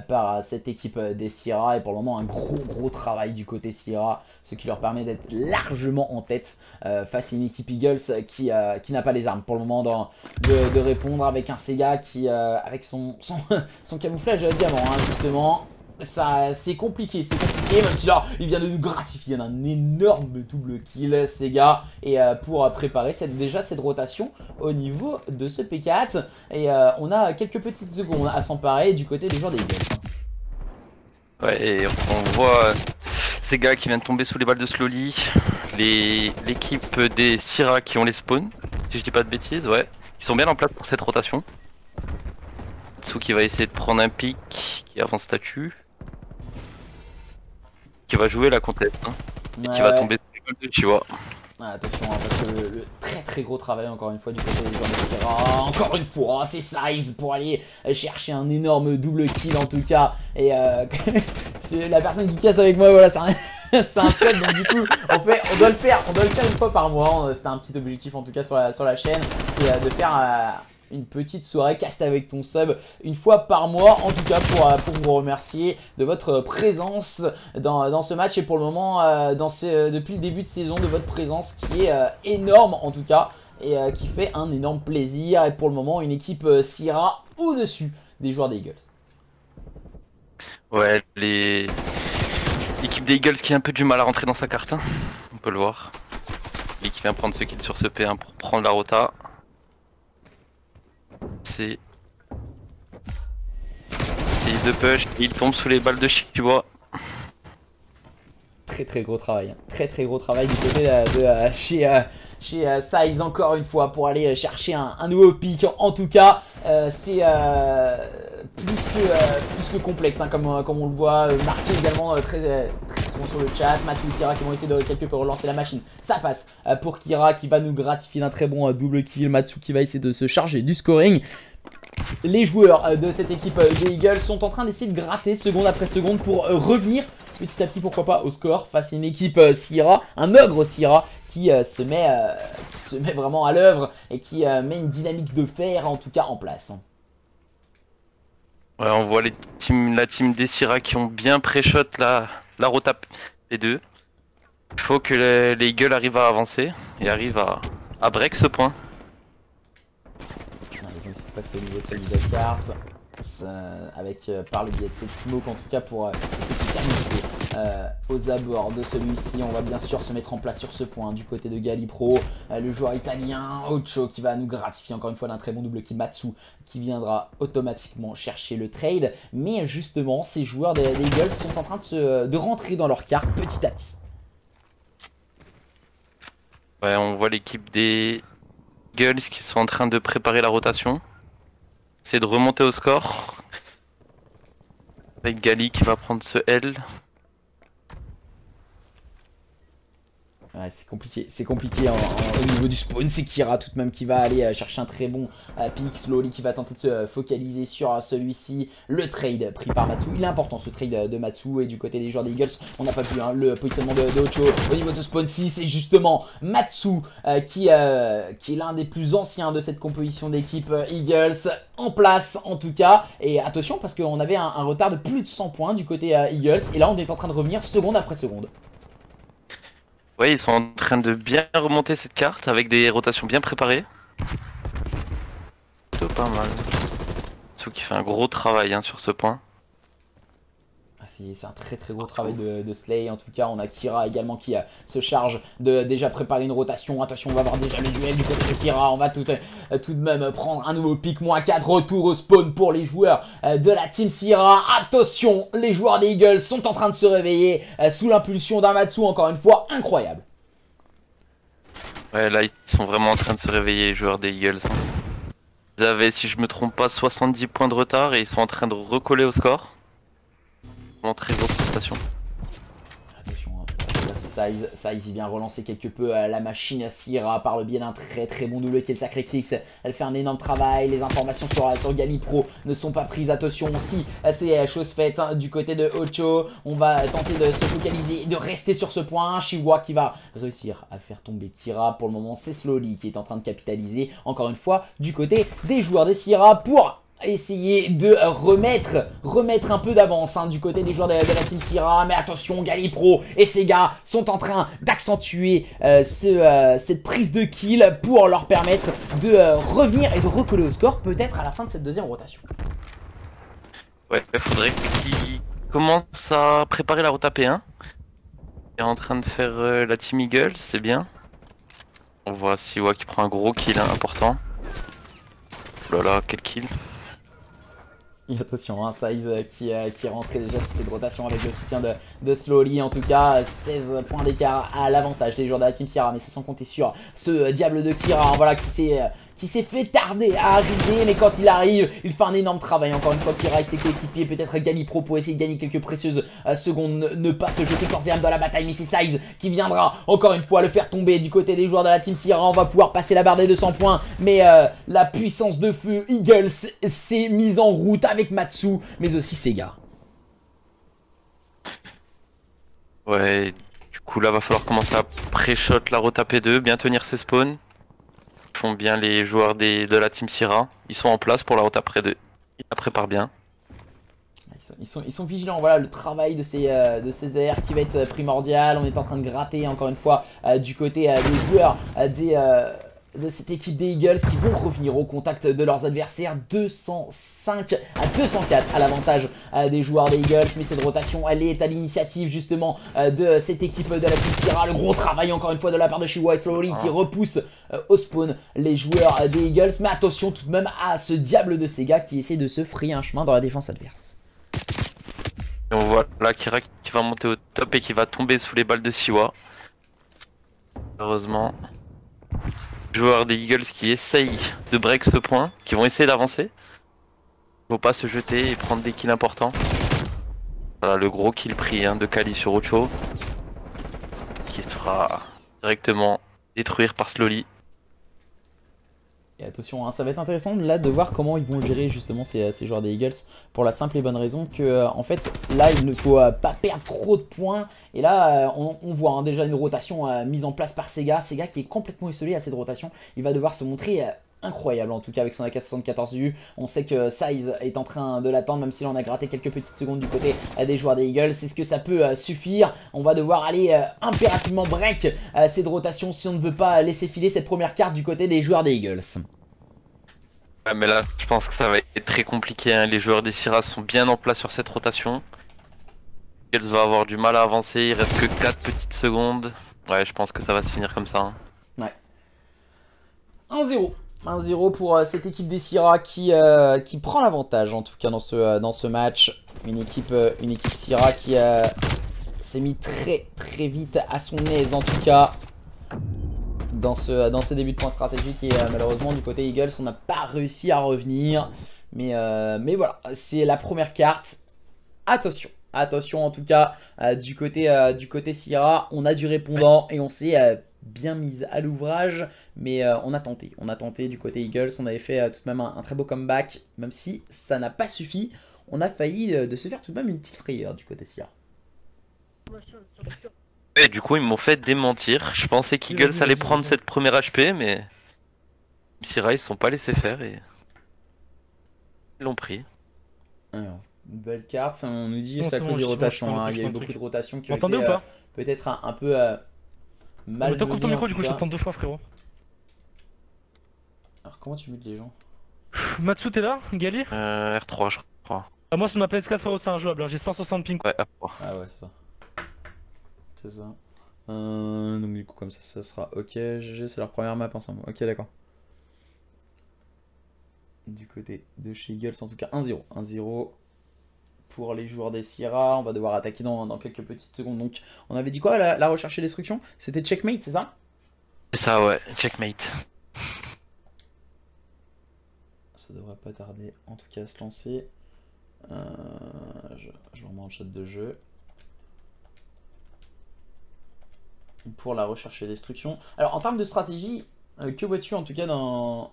par cette équipe des Sierra. Et pour le moment un gros travail du côté Sierra, ce qui leur permet d'être largement en tête face à une équipe Eagles qui n'a pas les armes pour le moment de répondre, avec un Sega qui avec son camouflage diamant hein, justement. Ça c'est compliqué, même si là il vient de nous gratifier d'un énorme double kill Sega, et pour préparer déjà cette rotation au niveau de ce P4. Et on a quelques petites secondes à s'emparer du côté des joueurs des Eagles. Ouais, et on voit Sega qui vient de tomber sous les balles de Slowly, l'équipe des Sierra qui ont les spawns, si je dis pas de bêtises, ouais, ils sont bien en place pour cette rotation. Matsu qui va essayer de prendre un pic qui est avant statut. Qui va jouer la conteste. Hein, et qui va tomber sur l'école de Chihuahua. Attention, hein, parce que le très très gros travail encore une fois du côté des joueurs de Kira. Encore une fois, c'est Size pour aller chercher un énorme double kill en tout cas. Et c'est la personne qui casse avec moi, voilà, c'est un set, donc du coup on doit le faire une fois par mois. C'était un petit objectif en tout cas sur la chaîne, c'est de faire une petite soirée cast avec ton sub une fois par mois, en tout cas pour vous remercier de votre présence dans ce match et pour le moment depuis le début de saison, de votre présence qui est énorme en tout cas et qui fait un énorme plaisir. Et pour le moment une équipe Sierra au-dessus des joueurs des Eagles. Ouais, l'équipe des Eagles qui a un peu du mal à rentrer dans sa carte, hein. On peut le voir. Et qui vient prendre ce kill sur ce P1 pour prendre la rota. C'est de push, il tombe sous les balles de Chihuahua. Très très gros travail, hein. Très très gros travail du côté de chez Size encore une fois pour aller chercher un nouveau pick. En tout cas c'est plus que complexe, hein, comme on le voit, marqué également très souvent sur le chat. Matsu et Kira qui vont essayer de quelque peu relancer la machine. Ça passe pour Kira qui va nous gratifier d'un très bon double kill. Matsu qui va essayer de se charger du scoring. Les joueurs de cette équipe des Eagles sont en train d'essayer de gratter seconde après seconde pour revenir petit à petit, pourquoi pas, au score face à une équipe Sierra, un ogre Sierra qui se met vraiment à l'œuvre et qui met une dynamique de fer en tout cas en place. Ouais, on voit la team des Sierra qui ont bien pré-shot la rota P2. Il faut que les Eagles arrivent à avancer et arrivent à break ce point. Ils vont essayer de passer au niveau de ce middle card avec par le biais de cette smoke en tout cas pour essayer de se terminer aux abords de celui-ci. On va bien sûr se mettre en place sur ce point du côté de Galipro, le joueur italien Ocho qui va nous gratifier encore une fois d'un très bon double kill. Matsu qui viendra automatiquement chercher le trade, mais justement ces joueurs des Eagles sont en train de rentrer dans leur carte petit à petit. Ouais, on voit l'équipe des Eagles qui sont en train de préparer la rotation. C'est de remonter au score. Avec Gali qui va prendre ce L. Ouais, c'est compliqué au niveau du spawn. C'est Kira tout de même qui va aller chercher un très bon pick. Slowly qui va tenter de se focaliser sur celui-ci. Le trade pris par Matsu, il est important ce trade de Matsu. Et du côté des joueurs des Eagles, on n'a pas vu hein, le positionnement de Ocho au niveau de spawn. Si c'est justement Matsu qui est l'un des plus anciens de cette composition d'équipe Eagles en place en tout cas. Et attention parce qu'on avait un retard de plus de 100 points du côté Eagles. Et là on est en train de revenir seconde après seconde. Ouais, ils sont en train de bien remonter cette carte avec des rotations bien préparées. Plutôt pas mal. Matsu qui fait un gros travail hein, sur ce point. C'est un très très gros travail de Slay. En tout cas on a Kira également qui se charge de déjà préparer une rotation. Attention, on va avoir déjà le duel du côté de Kira. On va tout de même prendre un nouveau pick -4. Retour au spawn pour les joueurs de la team Sierra. Attention, les joueurs des Eagles sont en train de se réveiller sous l'impulsion d'un Matsu encore une fois incroyable. Ouais, là ils sont vraiment en train de se réveiller les joueurs des Eagles. Ils avaient, si je me trompe pas, 70 points de retard et ils sont en train de recoller au score. Très grosse prestation. Attention, hein. Là c'est Size, il vient relancer quelque peu la machine à Sierra par le biais d'un très très bon double qui est le Sacrifix. Elle fait un énorme travail, les informations sur Galipro ne sont pas prises. Attention aussi, c'est chose faite hein, du côté de Ocho. On va tenter de se focaliser, de rester sur ce point. Chihuahua qui va réussir à faire tomber Kira. Pour le moment c'est Slowly qui est en train de capitaliser encore une fois du côté des joueurs des Sierra pour essayer de remettre un peu d'avance hein, du côté des joueurs de la team Sierra. Mais attention, Galipro et ses gars sont en train d'accentuer cette prise de kill pour leur permettre de revenir et de recoller au score peut-être à la fin de cette deuxième rotation. Ouais, il faudrait qu'ils commencent à préparer la rota P1. Il est en train de faire la team Eagle, c'est bien. On voit Siwa qui prend un gros kill hein, important. Oh là là, quel kill. Et attention, hein, Size qui est rentré déjà sur cette rotation avec le soutien de Slowly. En tout cas, 16 points d'écart à l'avantage des joueurs de la team Sierra. Mais c'est sans compter sur ce diable de Kira, hein, voilà, qui qui s'est fait tarder à arriver, mais quand il arrive, il fait un énorme travail. Encore une fois, Kira et ses coéquipiers, peut-être Gali Pro pour essayer de gagner quelques précieuses secondes, ne pas se jeter corps et âme dans la bataille, mais c'est Size qui viendra encore une fois le faire tomber du côté des joueurs de la Team Sierra. On va pouvoir passer la barre des 200 points, mais la puissance de feu Eagles s'est mise en route avec Matsu, mais aussi Sega. Ouais, du coup là va falloir commencer à pré-shot la rota P2, bien tenir ses spawns. Ils font bien les joueurs de la Team Sierra, ils sont en place pour la rota P2, ils la préparent bien. Ils sont vigilants, voilà le travail de ces airs qui va être primordial. On est en train de gratter encore une fois du côté des joueurs de cette équipe des Eagles qui vont revenir au contact de leurs adversaires. 205 à 204 à l'avantage des joueurs des Eagles, mais cette rotation elle est à l'initiative justement de cette équipe de la Team Sierra. Le gros travail encore une fois de la part de Shiwa et Slowly qui repousse au spawn les joueurs des Eagles, mais attention tout de même à ce diable de Sega qui essaie de se frayer un chemin dans la défense adverse. Et on voit là Kira qui va monter au top et qui va tomber sous les balles de Siwa. Heureusement. Joueurs des Eagles qui essayent de break ce point, qui vont essayer d'avancer. Faut pas se jeter et prendre des kills importants. Voilà le gros kill pris de Kali sur Ocho. Qui se fera directement détruire par Slowly. Et attention, ça va être intéressant là de voir comment ils vont gérer justement ces joueurs des Eagles, pour la simple et bonne raison que en fait là il ne faut pas perdre trop de points. Et là on voit déjà une rotation mise en place par Sega qui est complètement isolé à cette rotation. Il va devoir se montrer incroyable en tout cas avec son AK-74U. On sait que Size est en train de l'attendre, même s'il en a gratté quelques petites secondes du côté des joueurs des Eagles. Est-ce que ça peut suffire? On va devoir aller impérativement break cette rotation si on ne veut pas laisser filer cette première carte du côté des joueurs des Eagles. Ouais, mais là je pense que ça va être très compliqué, Les joueurs des Sierra sont bien en place sur cette rotation. Eagles va avoir du mal à avancer, il reste que 4 petites secondes. Ouais, je pense que ça va se finir comme ça. Ouais. 1-0. 1-0 pour cette équipe des Sierra qui prend l'avantage en tout cas dans ce match. Une équipe Sierra qui s'est mis très vite à son aise en tout cas dans ce début de point stratégique. Et malheureusement du côté Eagles on n'a pas réussi à revenir. Mais voilà, c'est la première carte. Attention en tout cas du côté Sierra, on a du répondant et on s'est bien mise à l'ouvrage, mais on a tenté du côté Eagles. On avait fait tout de même un très beau comeback, même si ça n'a pas suffi. On a failli de se faire tout de même une petite frayeur du côté Sierra. Et du coup ils m'ont fait démentir, je pensais qu'Eagles allait prendre cette première HP, mais Sierra ils se sont pas laissés faire et ils l'ont pris. Alors, belle carte, on nous dit c'est à cause des rotations, il y a eu beaucoup de rotations qui ont été peut-être un peu mal menées. Ton micro, du coup je t'entends 2 fois frérot. Alors comment tu mutes les gens? Matsu t'es là? Gali? R3 je crois. Ah, moi sur ma PS4 frérot c'est injouable, j'ai 160 ping. Ouais, R3. Ah ouais c'est ça. C'est ça. Donc du coup comme ça sera ok. GG, c'est leur première map ensemble. Ok d'accord. Du côté de chez Eagles en tout cas 1-0. 1-0 pour les joueurs des Sierra. On va devoir attaquer dans quelques petites secondes. Donc on avait dit quoi la recherche et destruction? C'était checkmate, c'est ça? C'est ça ouais, checkmate. Ça devrait pas tarder en tout cas à se lancer. Je remets en chat de jeu. Pour la recherche et destruction. Alors en termes de stratégie, que vois-tu en tout cas dans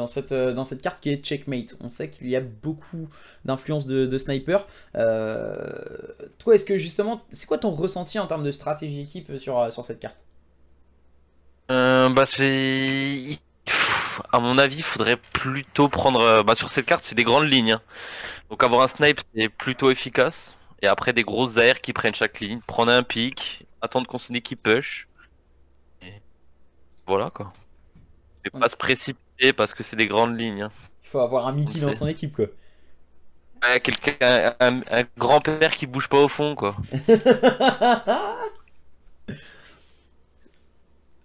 cette carte qui est checkmate? On sait qu'il y a beaucoup d'influence de sniper. Toi, est-ce que justement, c'est quoi ton ressenti en termes de stratégie équipe sur cette carte? C'est... À mon avis, il faudrait plutôt prendre... sur cette carte, c'est des grandes lignes. Donc avoir un snipe, c'est plutôt efficace. Et après, des grosses AR qui prennent chaque ligne. Prendre un pic, attendre qu'on s'en équipe push. Et voilà quoi. Et pas se précipiter parce que c'est des grandes lignes. Il faut avoir un Mickey dans son équipe quoi. Ouais, un grand-père qui bouge pas au fond quoi.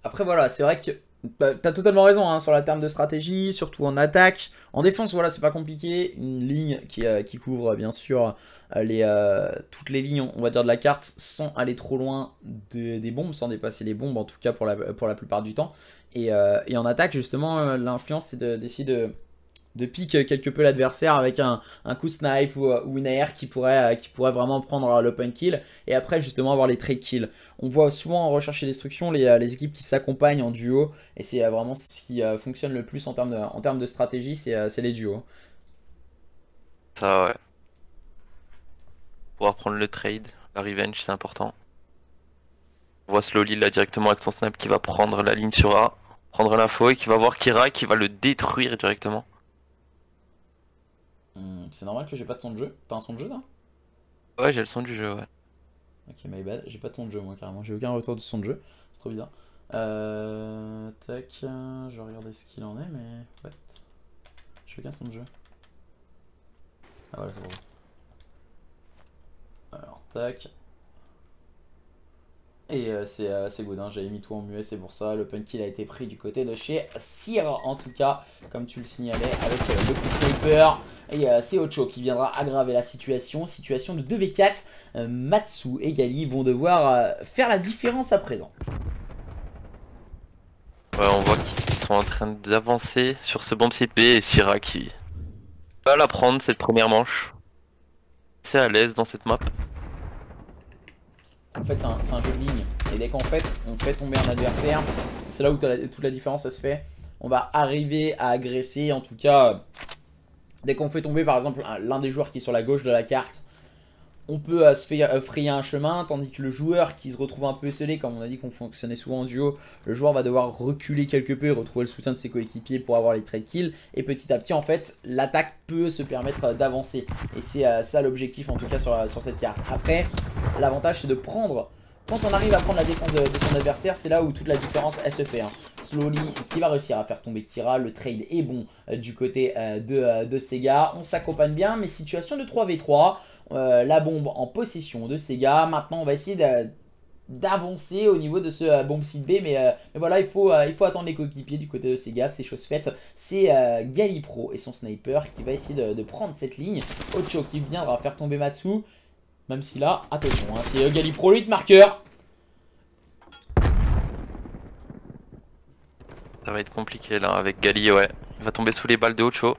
Après voilà, c'est vrai que Bah, t'as totalement raison hein, sur la terme de stratégie, surtout en attaque. En défense, voilà, c'est pas compliqué. Une ligne qui couvre bien sûr toutes les lignes, on va dire, de la carte sans aller trop loin des bombes, sans dépasser les bombes, en tout cas pour la plupart du temps. Et en attaque, justement, l'influence, c'est d'essayer de pique quelque peu l'adversaire avec un coup de snipe ou une AR qui pourrait vraiment prendre l'open kill et après justement avoir les trade kills. On voit souvent en recherche et destruction les équipes qui s'accompagnent en duo et c'est vraiment ce qui fonctionne le plus en termes de stratégie, c'est les duos. Ça, ouais. Pouvoir prendre le trade, la revenge, c'est important. On voit Slowly là directement avec son snap qui va prendre la ligne sur A, prendre l'info et qui va voir Kira qui va le détruire directement. C'est normal que j'ai pas de son de jeu. T'as un son de jeu là? Ouais, j'ai le son du jeu, ouais. Ok, my bad. J'ai pas de son de jeu moi carrément. J'ai aucun retour de son de jeu. C'est trop bizarre. Tac. Je vais regarder ce qu'il en est, mais. What? J'ai aucun son de jeu. Ah voilà, c'est bon. Alors, tac. Et c'est good, hein. J'avais mis tout en muet, c'est pour ça. L'open kill a été pris du côté de chez Sierra, en tout cas, comme tu le signalais, avec le coup de sniper. Et c'est Ocho qui viendra aggraver la situation. Situation de 2v4. Matsu et Gali vont devoir faire la différence à présent. Ouais, on voit qu'ils sont en train d'avancer sur ce bomb site B et Sierra qui va la prendre cette première manche. C'est à l'aise dans cette map. En fait, c'est un jeu de ligne. Et dès qu'en fait, on fait tomber un adversaire, c'est là où toute la différence ça se fait. On va arriver à agresser, en tout cas, dès qu'on fait tomber par exemple l'un des joueurs qui est sur la gauche de la carte, on peut se frayer un chemin, tandis que le joueur qui se retrouve un peu esselé, comme on a dit qu'on fonctionnait souvent en duo, le joueur va devoir reculer quelque peu et retrouver le soutien de ses coéquipiers pour avoir les trade kills. Et petit à petit, en fait, l'attaque peut se permettre d'avancer. Et c'est ça l'objectif, en tout cas, sur cette carte. Après, l'avantage, c'est de prendre... Quand on arrive à prendre la défense de son adversaire, c'est là où toute la différence, elle se fait. Hein. Slowly, qui va réussir à faire tomber Kira. Le trade est bon du côté de Sega. On s'accompagne bien, mais situation de 3v3. La bombe en possession de Sega. Maintenant, on va essayer d'avancer au niveau de ce bomb site B. Mais voilà, il faut attendre les coéquipiers du côté de Sega. C'est chose faite. C'est Galipro et son sniper qui va essayer de prendre cette ligne. Ocho qui viendra faire tomber Matsu. Même si là, attention, hein, c'est Galipro, le hit marqueur. Ça va être compliqué là avec Gali, ouais. Il va tomber sous les balles de Ocho.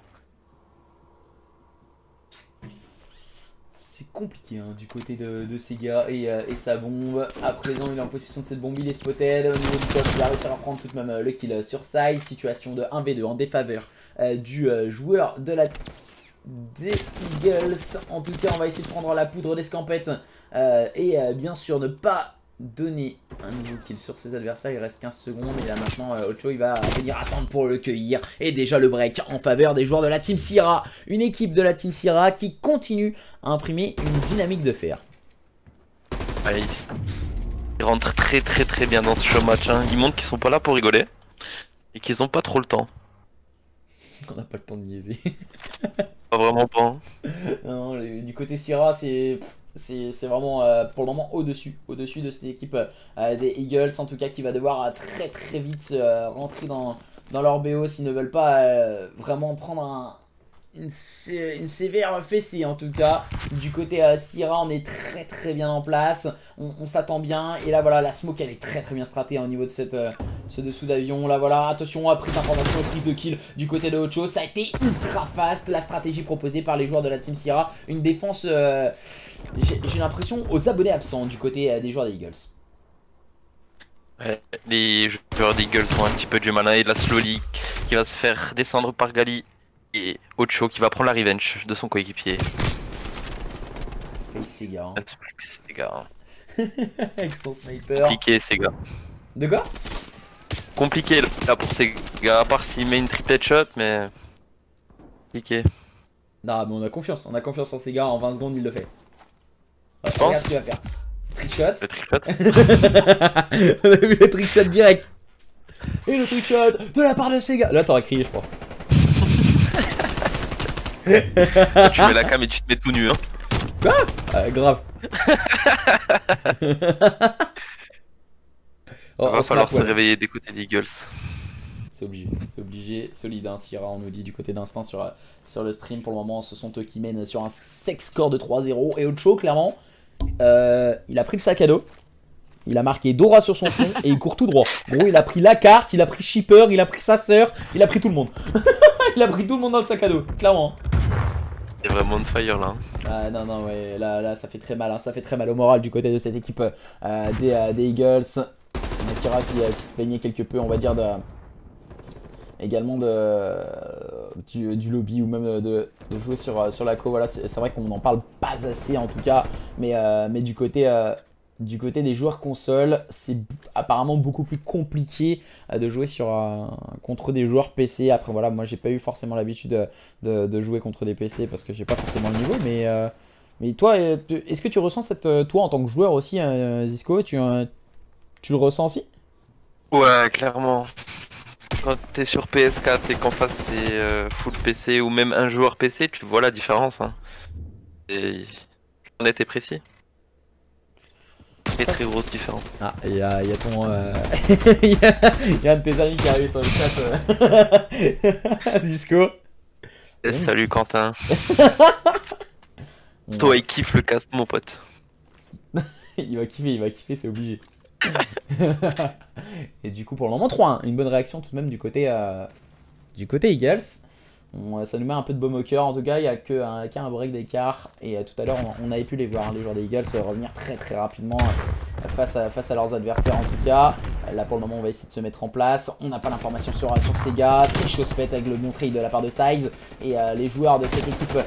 C'est compliqué hein, du côté de Sega et sa bombe. À présent, il est en possession de cette bombe, il est spotted. Au niveau du top, il a réussi à reprendre tout de même le kill sur side. Situation de 1v2 en défaveur du joueur des Eagles. En tout cas, on va essayer de prendre la poudre d'escampette et bien sûr ne pas donner un nouveau kill sur ses adversaires. Il reste 15 secondes et là maintenant Ocho il va venir attendre pour le cueillir. Et déjà le break en faveur des joueurs de la Team Sierra. Une équipe de la Team Sierra qui continue à imprimer une dynamique de fer. Ouais, ils rentrent très bien dans ce show match. Hein. Ils montrent qu'ils sont pas là pour rigoler et qu'ils ont pas trop le temps. On n'a pas le temps de niaiser. Pas vraiment pas. Hein. Non, du côté Sierra, c'est vraiment pour le moment au-dessus de cette équipe des Eagles. En tout cas, qui va devoir très vite rentrer dans leur BO s'ils ne veulent pas vraiment prendre une sévère fessée. En tout cas, du côté Sierra, on est très bien en place. On s'attend bien. Et là, voilà, la smoke, elle est très bien stratée au niveau de ce dessous d'avion. Là, voilà, attention, prise d'information, prise de kill du côté de Ocho. Ça a été ultra fast, la stratégie proposée par les joueurs de la Team Sierra. Une défense, j'ai l'impression, aux abonnés absents du côté des joueurs des Eagles. Ouais, les joueurs des Eagles ont un petit peu du malin et de la Slowly qui va se faire descendre par Gali. Et Ocho qui va prendre la revenge de son coéquipier. Face Sega. Hein. Sega. Avec son sniper. Compliqué Sega. De quoi? Compliqué là pour Sega, à part s'il met une triple shot, mais compliqué. Non, mais on a confiance en Sega. En 20 secondes, il le fait. Ouais, Pense. regarde ce qu'il va faire. Trick shot. Le trick shot. On a vu le trick shot direct. Et le trick shot de la part de Sega. Là, t'aurais crié, je pense. Tu mets la cam et tu te mets tout nu hein. Quoi grave. Va falloir se réveiller des côtés des Eagles. C'est obligé. Solide, hein, Sierra, on nous dit du côté d'Instinct sur le stream. Pour le moment, ce sont eux qui mènent sur un sec score de 3-0. Et Ocho, clairement, il a pris le sac à dos. Il a marqué Dora sur son front et il court tout droit. Gros, il a pris la carte, il a pris Shipper, il a pris sa sœur, il a pris tout le monde. Il a pris tout le monde dans le sac à dos, clairement. Il est vraiment on fire là. Ah non, ouais, là ça fait très mal, hein. Ça fait très mal au moral du côté de cette équipe des Eagles. On a Kira qui se plaignait quelque peu, on va dire, également du lobby ou même de jouer sur la co. Voilà, c'est vrai qu'on n'en parle pas assez en tout cas, mais du côté des joueurs console, c'est apparemment beaucoup plus compliqué de jouer contre des joueurs PC. Après voilà, moi j'ai pas eu forcément l'habitude de jouer contre des PC parce que j'ai pas forcément le niveau. Mais toi, est-ce que tu ressens toi en tant que joueur aussi, Zisco, tu le ressens aussi? Ouais, clairement. Quand t'es sur PS4 et qu'en face c'est full PC ou même un joueur PC, tu vois la différence. Hein. Et net et précis. Très grosse différence. Ah, il y a ton... il y a un de tes amis qui arrive sur le chat. Disco. Et salut Quentin. Toi il kiffe le cast mon pote. il va kiffer, c'est obligé. Et du coup pour le moment 3-1, une bonne réaction tout de même du côté Eagles. Ça nous met un peu de baume au cœur, en tout cas il n'y a qu'un break d'écart. Et tout à l'heure on avait pu les voir, hein, les joueurs des Eagles revenir très rapidement face à leurs adversaires en tout cas. Là pour le moment on va essayer de se mettre en place. On n'a pas l'information sur ces gars, c'est chose faite avec le bon trade de la part de Size. Et les joueurs de cette équipe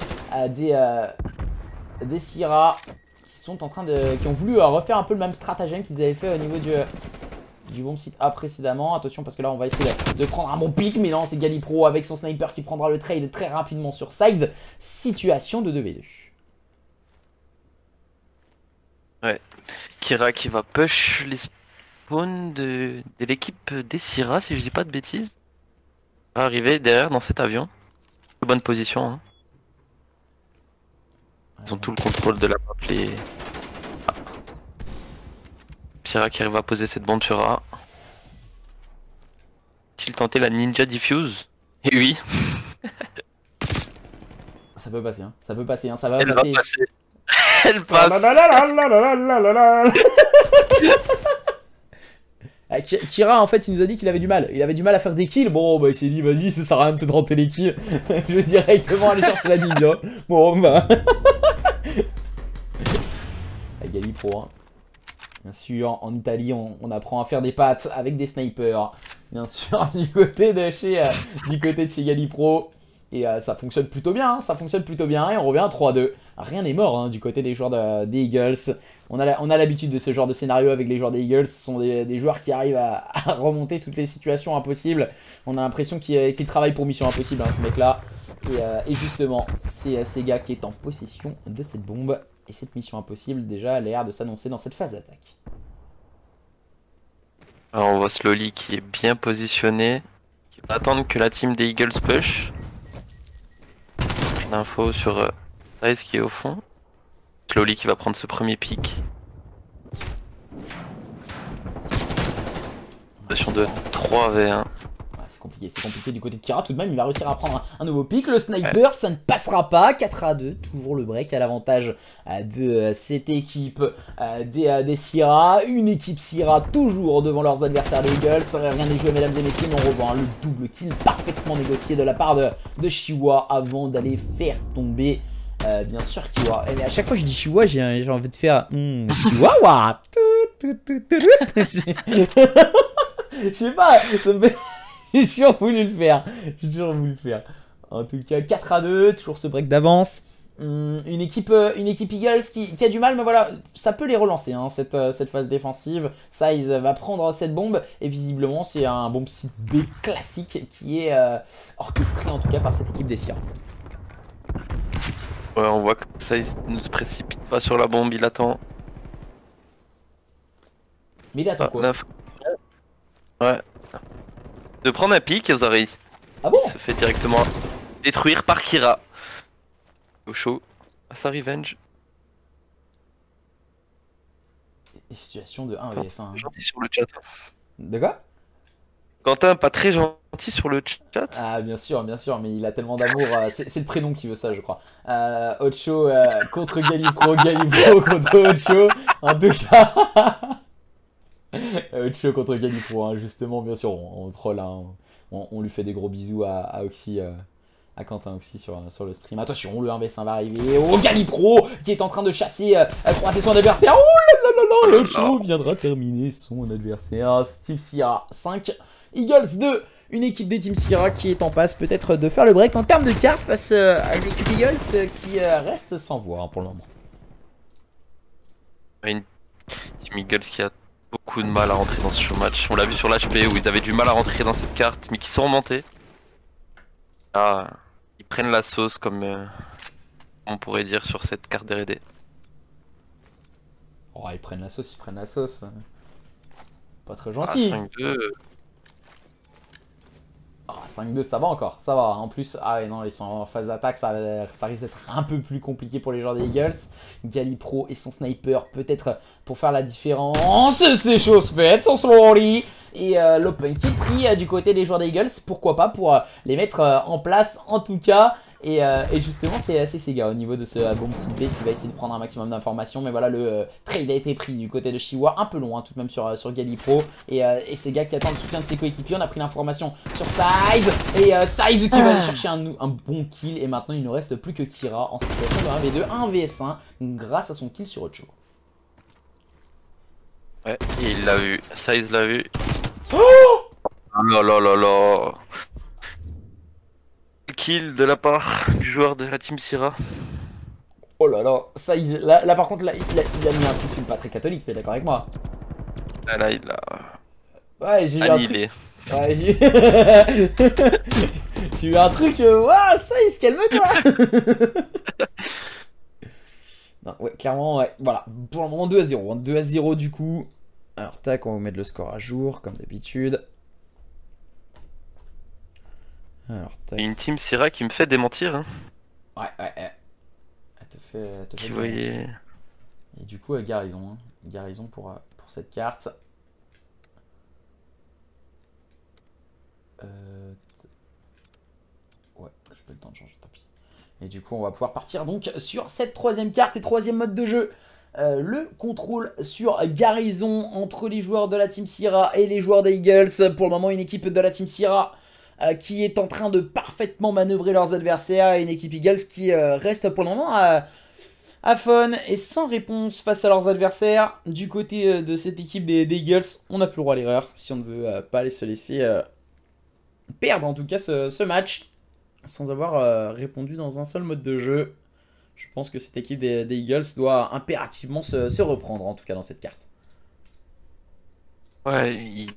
des Sierra qui ont voulu refaire un peu le même stratagème qu'ils avaient fait au niveau du bomb site A précédemment. Attention parce que là on va essayer de prendre un bon pic, mais non c'est Galipro avec son sniper qui prendra le trade très rapidement sur Side. Situation de 2v2. Ouais, Kira qui va push les spawns de l'équipe des Sierra si je dis pas de bêtises. Va arriver derrière dans cet avion. Bonne position. Hein. Ils ont tout le contrôle de la map. Kira qui arrive à poser cette bombe sur A. A-t-il tenté la Ninja Diffuse? Et oui. Ça peut passer, hein. Ça peut passer, hein. Ça va Elle passer. va passer. Elle passe. Kira en fait il nous a dit qu'il avait du mal. Il avait du mal à faire des kills. Bon bah il s'est dit vas-y ça sert à rien de te tenter les kills. Je vais directement aller chercher la ninja. Bon bah. La Galipro hein. Bien sûr en Italie on apprend à faire des pattes avec des snipers. Bien sûr du côté de chez Galipro. Et ça fonctionne plutôt bien, hein. Ça fonctionne plutôt bien et on revient à 3-2. Rien n'est mort hein, du côté des joueurs des Eagles. On a l'habitude de ce genre de scénario avec les joueurs des Eagles. Ce sont des joueurs qui arrivent à remonter toutes les situations impossibles. On a l'impression qu'ils travaillent pour mission impossible, hein, ces mecs-là. Et justement, c'est Sega qui est en possession de cette bombe. Et cette mission impossible, déjà, a l'air de s'annoncer dans cette phase d'attaque. Alors on voit Slowly qui est bien positionné. Qui va attendre que la team des Eagles push. L'info sur Size qui est au fond. Slowly qui va prendre ce premier pick. Situation de 3v1. C'est compliqué du côté de Kira. Tout de même, il va réussir à prendre un nouveau pick. Le sniper, ça ne passera pas. 4-2, toujours le break à l'avantage de cette équipe des Sierra. Une équipe Sierra toujours devant leurs adversaires des Eagles. Rien n'est joué, mesdames et messieurs, mais on revoit hein, le double kill parfaitement négocié de la part de Chiwa avant d'aller faire tomber. Bien sûr Chiwa. Mais à chaque fois que je dis Chiwa, j'ai envie de faire Chihuahua. Je sais pas, ça me fait... J'ai toujours voulu le faire. En tout cas, 4-2, toujours ce break d'avance. Une équipe Eagles qui a du mal, mais voilà, ça peut les relancer, hein, cette phase défensive. Size va prendre cette bombe, et visiblement, c'est un bombe site B classique qui est orchestré en tout cas par cette équipe des Sierra. Ouais, on voit que Size ne se précipite pas sur la bombe, il attend. Mais il attend quoi? Ouais. De prendre un pic, Zari. Ah bon? Il se fait directement détruire par Kira. Au chaud, à sa revenge. Situation de 1 vs 1. Gentil sur le chat. De quoi? Quentin, pas très gentil sur le chat. Ah bien sûr, mais il a tellement d'amour, c'est le prénom qui veut ça je crois. Ocho contre Galipro, Galipro contre Ocho, en tout cas. Ocho contre Galipro, hein, justement, bien sûr, on troll, hein, on lui fait des gros bisous à Oxy, à Quentin Oxy sur le stream. Attention, le 1v1 va arriver, oh Galipro qui est en train de chasser, croiser son adversaire, oh là là, Ocho viendra terminer son adversaire, Team Sierra 5, Eagles 2. Une équipe des Team Sierra qui est en passe peut-être de faire le break en termes de cartes face à l'équipe Eagles qui reste sans voix hein, pour le moment. Une Team Eagles qui a beaucoup de mal à rentrer dans ce match. On l'a vu sur l'HP où ils avaient du mal à rentrer dans cette carte, mais qui sont remontés. Ah, ils prennent la sauce comme on pourrait dire sur cette carte d'R&D. Oh, ils prennent la sauce, Pas très gentil. Ah, 5-2. Ah, 5-2 ça va encore, ça va. En plus, ah ouais, non, ils sont en phase d'attaque, ça risque d'être un peu plus compliqué pour les joueurs des Eagles. Galipro et son sniper, peut-être pour faire la différence. C'est chose faite, son slowly. Et l'open kill pris du côté des joueurs des Eagles, pourquoi pas, pour les mettre en place en tout cas. Et justement, c'est assez Sega au niveau de ce bomb site B qui va essayer de prendre un maximum d'informations. Mais voilà, le trade a été pris du côté de Chiwa, un peu long, hein, tout de même sur Galipro. Et Sega qui attend le soutien de ses coéquipiers. On a pris l'information sur Size. Et Size qui va aller chercher un bon kill. Et maintenant, il ne reste plus que Kira en situation de 1v2, 1vs1, grâce à son kill sur Ocho. Ouais, il l'a vu, Size l'a vu. Oh là là là là. Kill de la part du joueur de la Team Sierra. Oh là là, ça, là par contre, là, il a mis un coup pas très catholique, t'es d'accord avec moi? Ah là, il a... Ouais, j'ai eu un truc... annihilé. Ouais, j'ai eu un truc... Ouah, ça, il se calme-toi. Non, ouais, clairement, ouais, voilà. Pour le moment, 2-0. 2-0 du coup. Alors, tac, on va mettre le score à jour, comme d'habitude. Alors, tac. Une Team Sierra qui me fait démentir. Hein. Ouais. Elle te fait Qui démentir. voyait... Et du coup, Garrison. Hein. Garrison pour cette carte. Ouais, j'ai pas le temps de changer, tant pis. Et du coup, on va pouvoir partir donc sur cette troisième carte et troisième mode de jeu. Le contrôle sur Garrison entre les joueurs de la Team Sierra et les joueurs des Eagles. Pour le moment, une équipe de la Team Sierra qui est en train de parfaitement manœuvrer leurs adversaires et une équipe Eagles qui reste pour le moment à fun et sans réponse face à leurs adversaires. Du côté de cette équipe des Eagles, on n'a plus le droit à l'erreur si on ne veut pas aller se laisser perdre en tout cas ce match sans avoir répondu dans un seul mode de jeu. Je pense que cette équipe des Eagles doit impérativement se reprendre en tout cas dans cette carte. Ouais, ils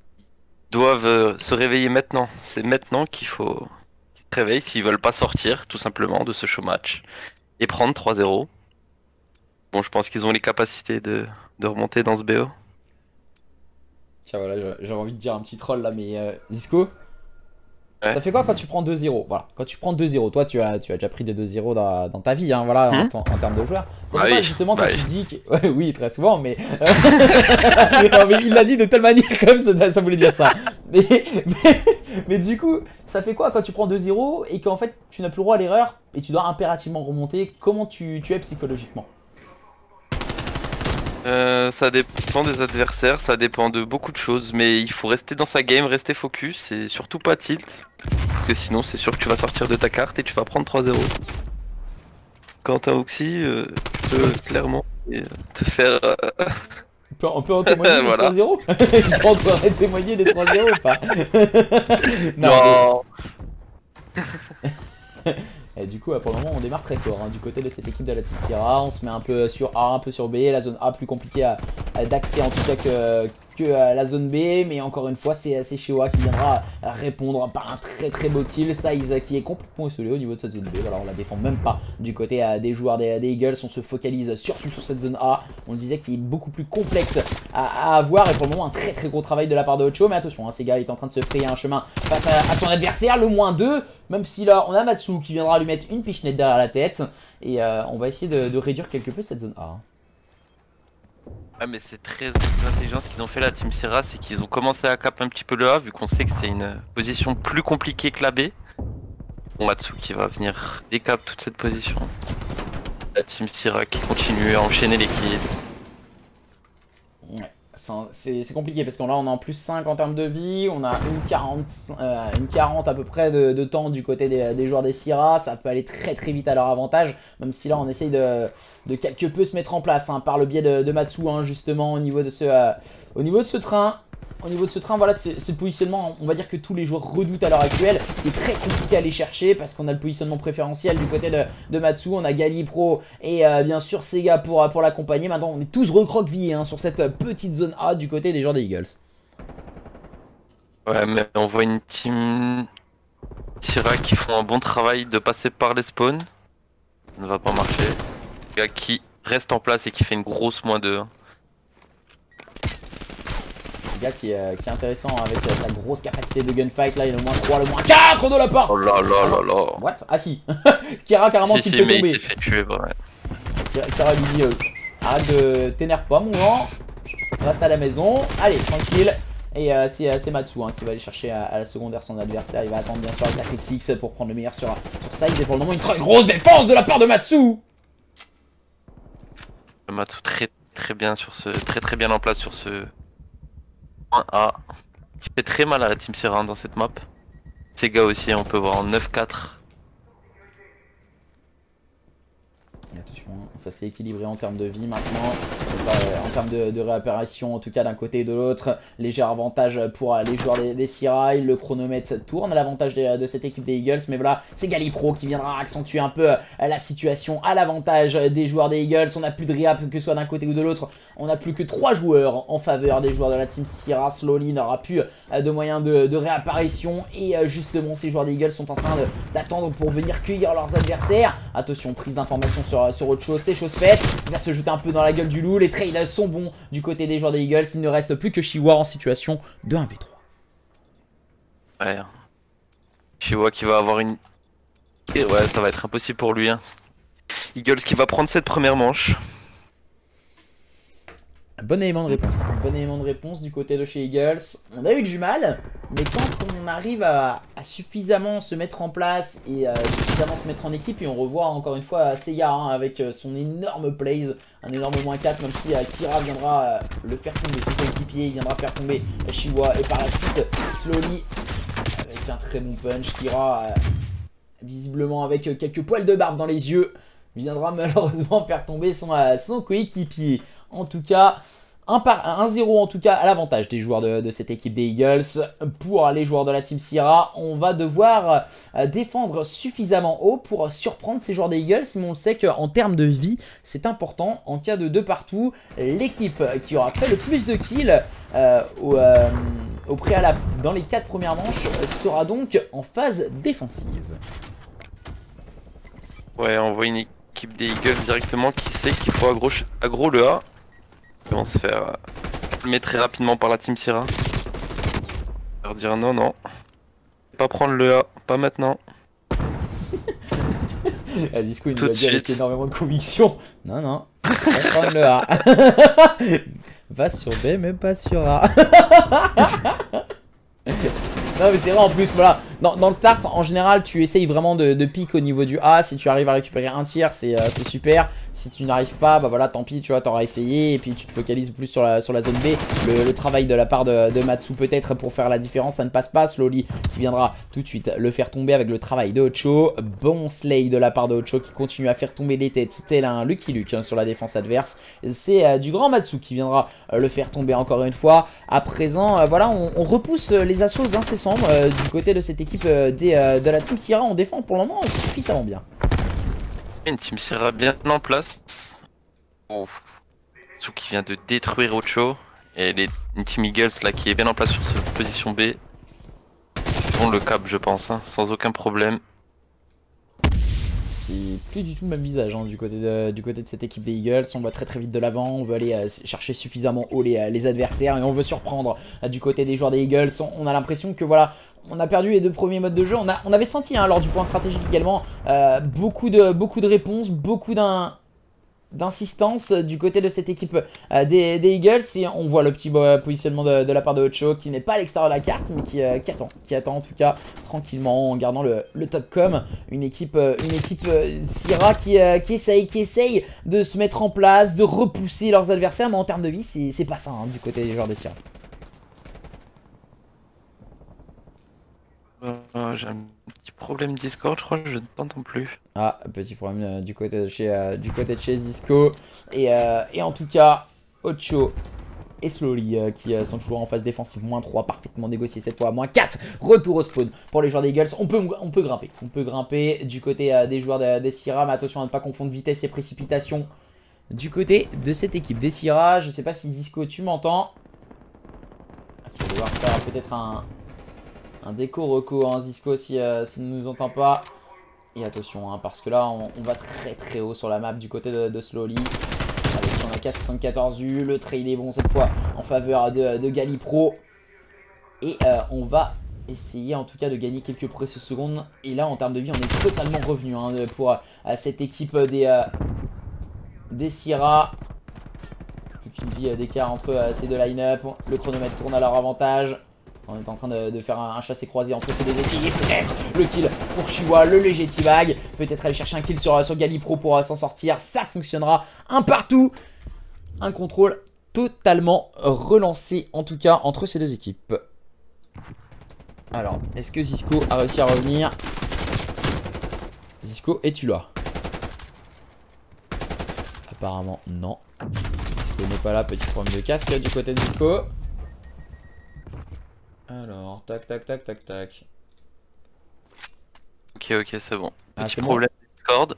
doivent se réveiller maintenant. C'est maintenant qu'il faut qu'ils se réveillent s'ils veulent pas sortir tout simplement de ce show match et prendre 3-0. Bon, je pense qu'ils ont les capacités de remonter dans ce BO. Tiens, voilà, j'avais envie de dire un petit troll là, mais Zisco, ouais. Ça fait quoi quand tu prends 2-0? Voilà, quand tu prends 2-0, toi tu as déjà pris des 2-0 dans ta vie, hein, voilà, en termes de joueurs. Ça fait quoi justement quand tu te dis que... Ouais, oui, très souvent, mais... non, mais il l'a dit de telle manière comme ça voulait dire ça. Mais du coup, ça fait quoi quand tu prends 2-0 et qu'en fait tu n'as plus le droit à l'erreur et tu dois impérativement remonter? Comment tu es psychologiquement? Ça dépend des adversaires, ça dépend de beaucoup de choses, mais il faut rester dans sa game, rester focus et surtout pas tilt. Parce que sinon c'est sûr que tu vas sortir de ta carte et tu vas prendre 3-0. Quentin Oxy, tu peux clairement te faire... On peut en témoigner des 3-0. Je pense qu'on pourrait témoigner des 3-0 ou pas? Non. Et du coup, pour le moment, on démarre très fort hein, du côté de cette équipe de la Team Sierra. On se met un peu sur A, un peu sur B. La zone A plus compliquée d'accès en tout cas que la zone B. Mais encore une fois, c'est Chiwa qui viendra répondre par un très beau kill. Size qui est complètement isolé au niveau de cette zone B. Voilà, on la défend même pas du côté des joueurs des Eagles. On se focalise surtout sur cette zone A. On le disait qui est beaucoup plus complexe à avoir. Et pour le moment, un très gros travail de la part de Ocho. Mais attention, hein, Sega est en train de se frayer un chemin face à son adversaire. Le -2. Même si là, on a Matsu qui viendra lui mettre une pichenette derrière la tête. Et on va essayer de réduire quelque peu cette zone A. Ah mais c'est très intelligent ce qu'ils ont fait la Team Sierra, c'est qu'ils ont commencé à cap un petit peu le A, vu qu'on sait que c'est une position plus compliquée que la B. Bon, Matsu qui va venir décap toute cette position. La Team Sierra qui continue à enchaîner les kills. Ouais, c'est compliqué parce qu'on là on est en plus 5 en termes de vie, on a une 40 à peu près de temps du côté des joueurs des Sierra, ça peut aller très très vite à leur avantage, même si là on essaye de quelque peu se mettre en place hein, par le biais de Matsu hein, justement au niveau de ce train. Au niveau de ce train, voilà, c'est le positionnement, on va dire que tous les joueurs redoutent à l'heure actuelle, qui est très compliqué à aller chercher parce qu'on a le positionnement préférentiel du côté de Matsu, on a Gali Pro et bien sûr Sega pour l'accompagner. Maintenant, on est tous recroquevillés hein, sur cette petite zone A du côté des joueurs des Eagles. Ouais, mais on voit une team Sierra qui font un bon travail de passer par les spawns. Ça ne va pas marcher. Le gars qui reste en place et qui fait une grosse -2. Gars qui est intéressant avec sa grosse capacité de gunfight. Là, il est le -3, le -4 de la part. Oh là là là là. What? Ah si. Kira carrément qui le fait tomber. Il s'est fait tuer, ouais. Kira lui dit arrête de t'énerve pas mon grand. Reste à la maison. Allez, tranquille. Et c'est Matsu hein, qui va aller chercher à la secondaire son adversaire. Il va attendre bien sûr avec sa Click 6 pour prendre le meilleur sur side. Et pour le moment, une très grosse défense de la part de Matsu. Matsu très bien sur ce. Très bien en place sur ce. Point A. Qui fait très mal à la Team Sierra dans cette map. Sega aussi, on peut voir en 9-4. Attention, ça s'est équilibré en termes de vie maintenant. En termes de réapparition, en tout cas d'un côté et de l'autre. Léger avantage pour les joueurs des Sierra. Le chronomètre tourne à l'avantage de cette équipe des Eagles. Mais voilà, c'est Gali Pro qui viendra accentuer un peu la situation à l'avantage des joueurs des Eagles. On n'a plus de réapp que ce soit d'un côté ou de l'autre. On n'a plus que 3 joueurs en faveur des joueurs de la Team Sierra. Slowly n'aura plus de moyens de réapparition. Et justement, ces joueurs des Eagles sont en train d'attendre pour venir cueillir leurs adversaires. Attention, prise d'information sur autre chose, c'est chose faite. Il va se jeter un peu dans la gueule du loup. Les trades sont bons du côté des joueurs des Eagles. Il ne reste plus que Shiwa en situation de 1v3. Ouais. Shiwa qui va avoir une... Et ouais, ça va être impossible pour lui. Hein. Eagles qui va prendre cette première manche. Bon élément de réponse. Bon élément de réponse du côté de chez Eagles. On a eu du mal, mais quand on arrive à suffisamment se mettre en place et suffisamment se mettre en équipe, et on revoit encore une fois Seiya hein, avec son énorme plays, un énorme -4, même si Kira viendra le faire tomber, son coéquipier, il viendra faire tomber Shiwa, et par la suite Slowly avec un très bon punch. Kira visiblement avec quelques poils de barbe dans les yeux viendra malheureusement faire tomber son coéquipier. En tout cas, 1-0 en tout cas à l'avantage des joueurs de cette équipe des Eagles. Pour les joueurs de la Team Sierra, on va devoir défendre suffisamment haut pour surprendre ces joueurs des Eagles. Mais on sait qu'en termes de vie, c'est important. En cas de 2 partout, l'équipe qui aura fait le plus de kills au préalable dans les 4 premières manches sera donc en phase défensive. Ouais, on voit une équipe des Eagles directement qui sait qu'il faut aggro le A. Ils vont se faire calmer très rapidement par la Team Sierra. Leur dire non, pas prendre le A, pas maintenant. Azisco il nous Tout l'a de dit avec suite. énormément de conviction. Non, pas prendre le A. Va sur B, même pas sur A. Non mais c'est vrai en plus, voilà, dans le start en général tu essayes vraiment de pique au niveau du A. Si tu arrives à récupérer un tir c'est super. Si tu n'arrives pas, bah voilà tant pis, tu vois, t'auras essayé. Et puis tu te focalises plus sur la zone B. Le travail de la part de Matsu peut-être pour faire la différence, ça ne passe pas. Slowly qui viendra tout de suite le faire tomber avec le travail de Ocho. Bon slay de la part de Ocho qui continue à faire tomber les têtes tel un Lucky Luke hein, sur la défense adverse. C'est du grand Matsu qui viendra le faire tomber encore une fois. À présent, voilà, on repousse les assauts incessants du côté de cette équipe de la Team Sierra. On défend pour le moment suffisamment bien. Une Team Sierra bien en place. Oh. Matsu qui vient de détruire Ocho. Et une Team Eagles là qui est bien en place sur cette position B. Ils vont le cap je pense, hein, sans aucun problème. C'est plus du tout le même visage hein, du côté de cette équipe des Eagles. On va très vite de l'avant, on veut aller chercher suffisamment haut les adversaires et on veut surprendre du côté des joueurs des Eagles. On a l'impression que voilà, on a perdu les 2 premiers modes de jeu. On avait senti hein, lors du point stratégique également beaucoup de réponses, beaucoup d'un... d'insistance du côté de cette équipe des Eagles. Et on voit le petit positionnement de la part de Ocho qui n'est pas à l'extérieur de la carte, mais qui attend en tout cas tranquillement en gardant le top com. Une équipe Sierra qui essaye de se mettre en place, de repousser leurs adversaires, mais en termes de vie c'est pas ça hein, du côté des joueurs des Sierra. J'ai un petit problème Discord, je crois que je ne t'entends plus. Ah, petit problème du côté de chez Zisco. Et en tout cas, Ocho et Slowly qui sont toujours en phase défensive. -3, parfaitement négocié cette fois. -4, retour au spawn pour les joueurs des Eagles. On peut grimper. On peut grimper du côté des joueurs des Sierra. Mais attention à ne pas confondre vitesse et précipitation du côté de cette équipe des Sierra. Je sais pas si Zisco, tu m'entends. Tu vas devoir faire peut-être un déco-reco, hein, Zisco, si ne nous entend pas. Et attention, hein, parce que là, on va très haut sur la map du côté de Slowly. Avec son AK-74U, le trade est bon cette fois en faveur de Galipro. Et on va essayer en tout cas de gagner quelques précieuses secondes. Et là, en termes de vie, on est totalement revenu hein, pour cette équipe des Sierra. Toute une vie d'écart entre ces deux line-up. Le chronomètre tourne à leur avantage. On est en train de faire un chassé-croisé entre ces deux équipes. Peut-être le kill pour Chiwa, le léger T-Bag. Peut-être aller chercher un kill sur Galipro pour s'en sortir. Ça fonctionnera. Un partout. Un contrôle totalement relancé, en tout cas, entre ces deux équipes. Alors, est-ce que Zisco a réussi à revenir? Zisco, es-tu là? Apparemment, non. Zisco n'est pas là. Petit problème de casque du côté de Zisco. Alors, tac. Ok, c'est bon. Ah, Petit c'est bon. problème Discord.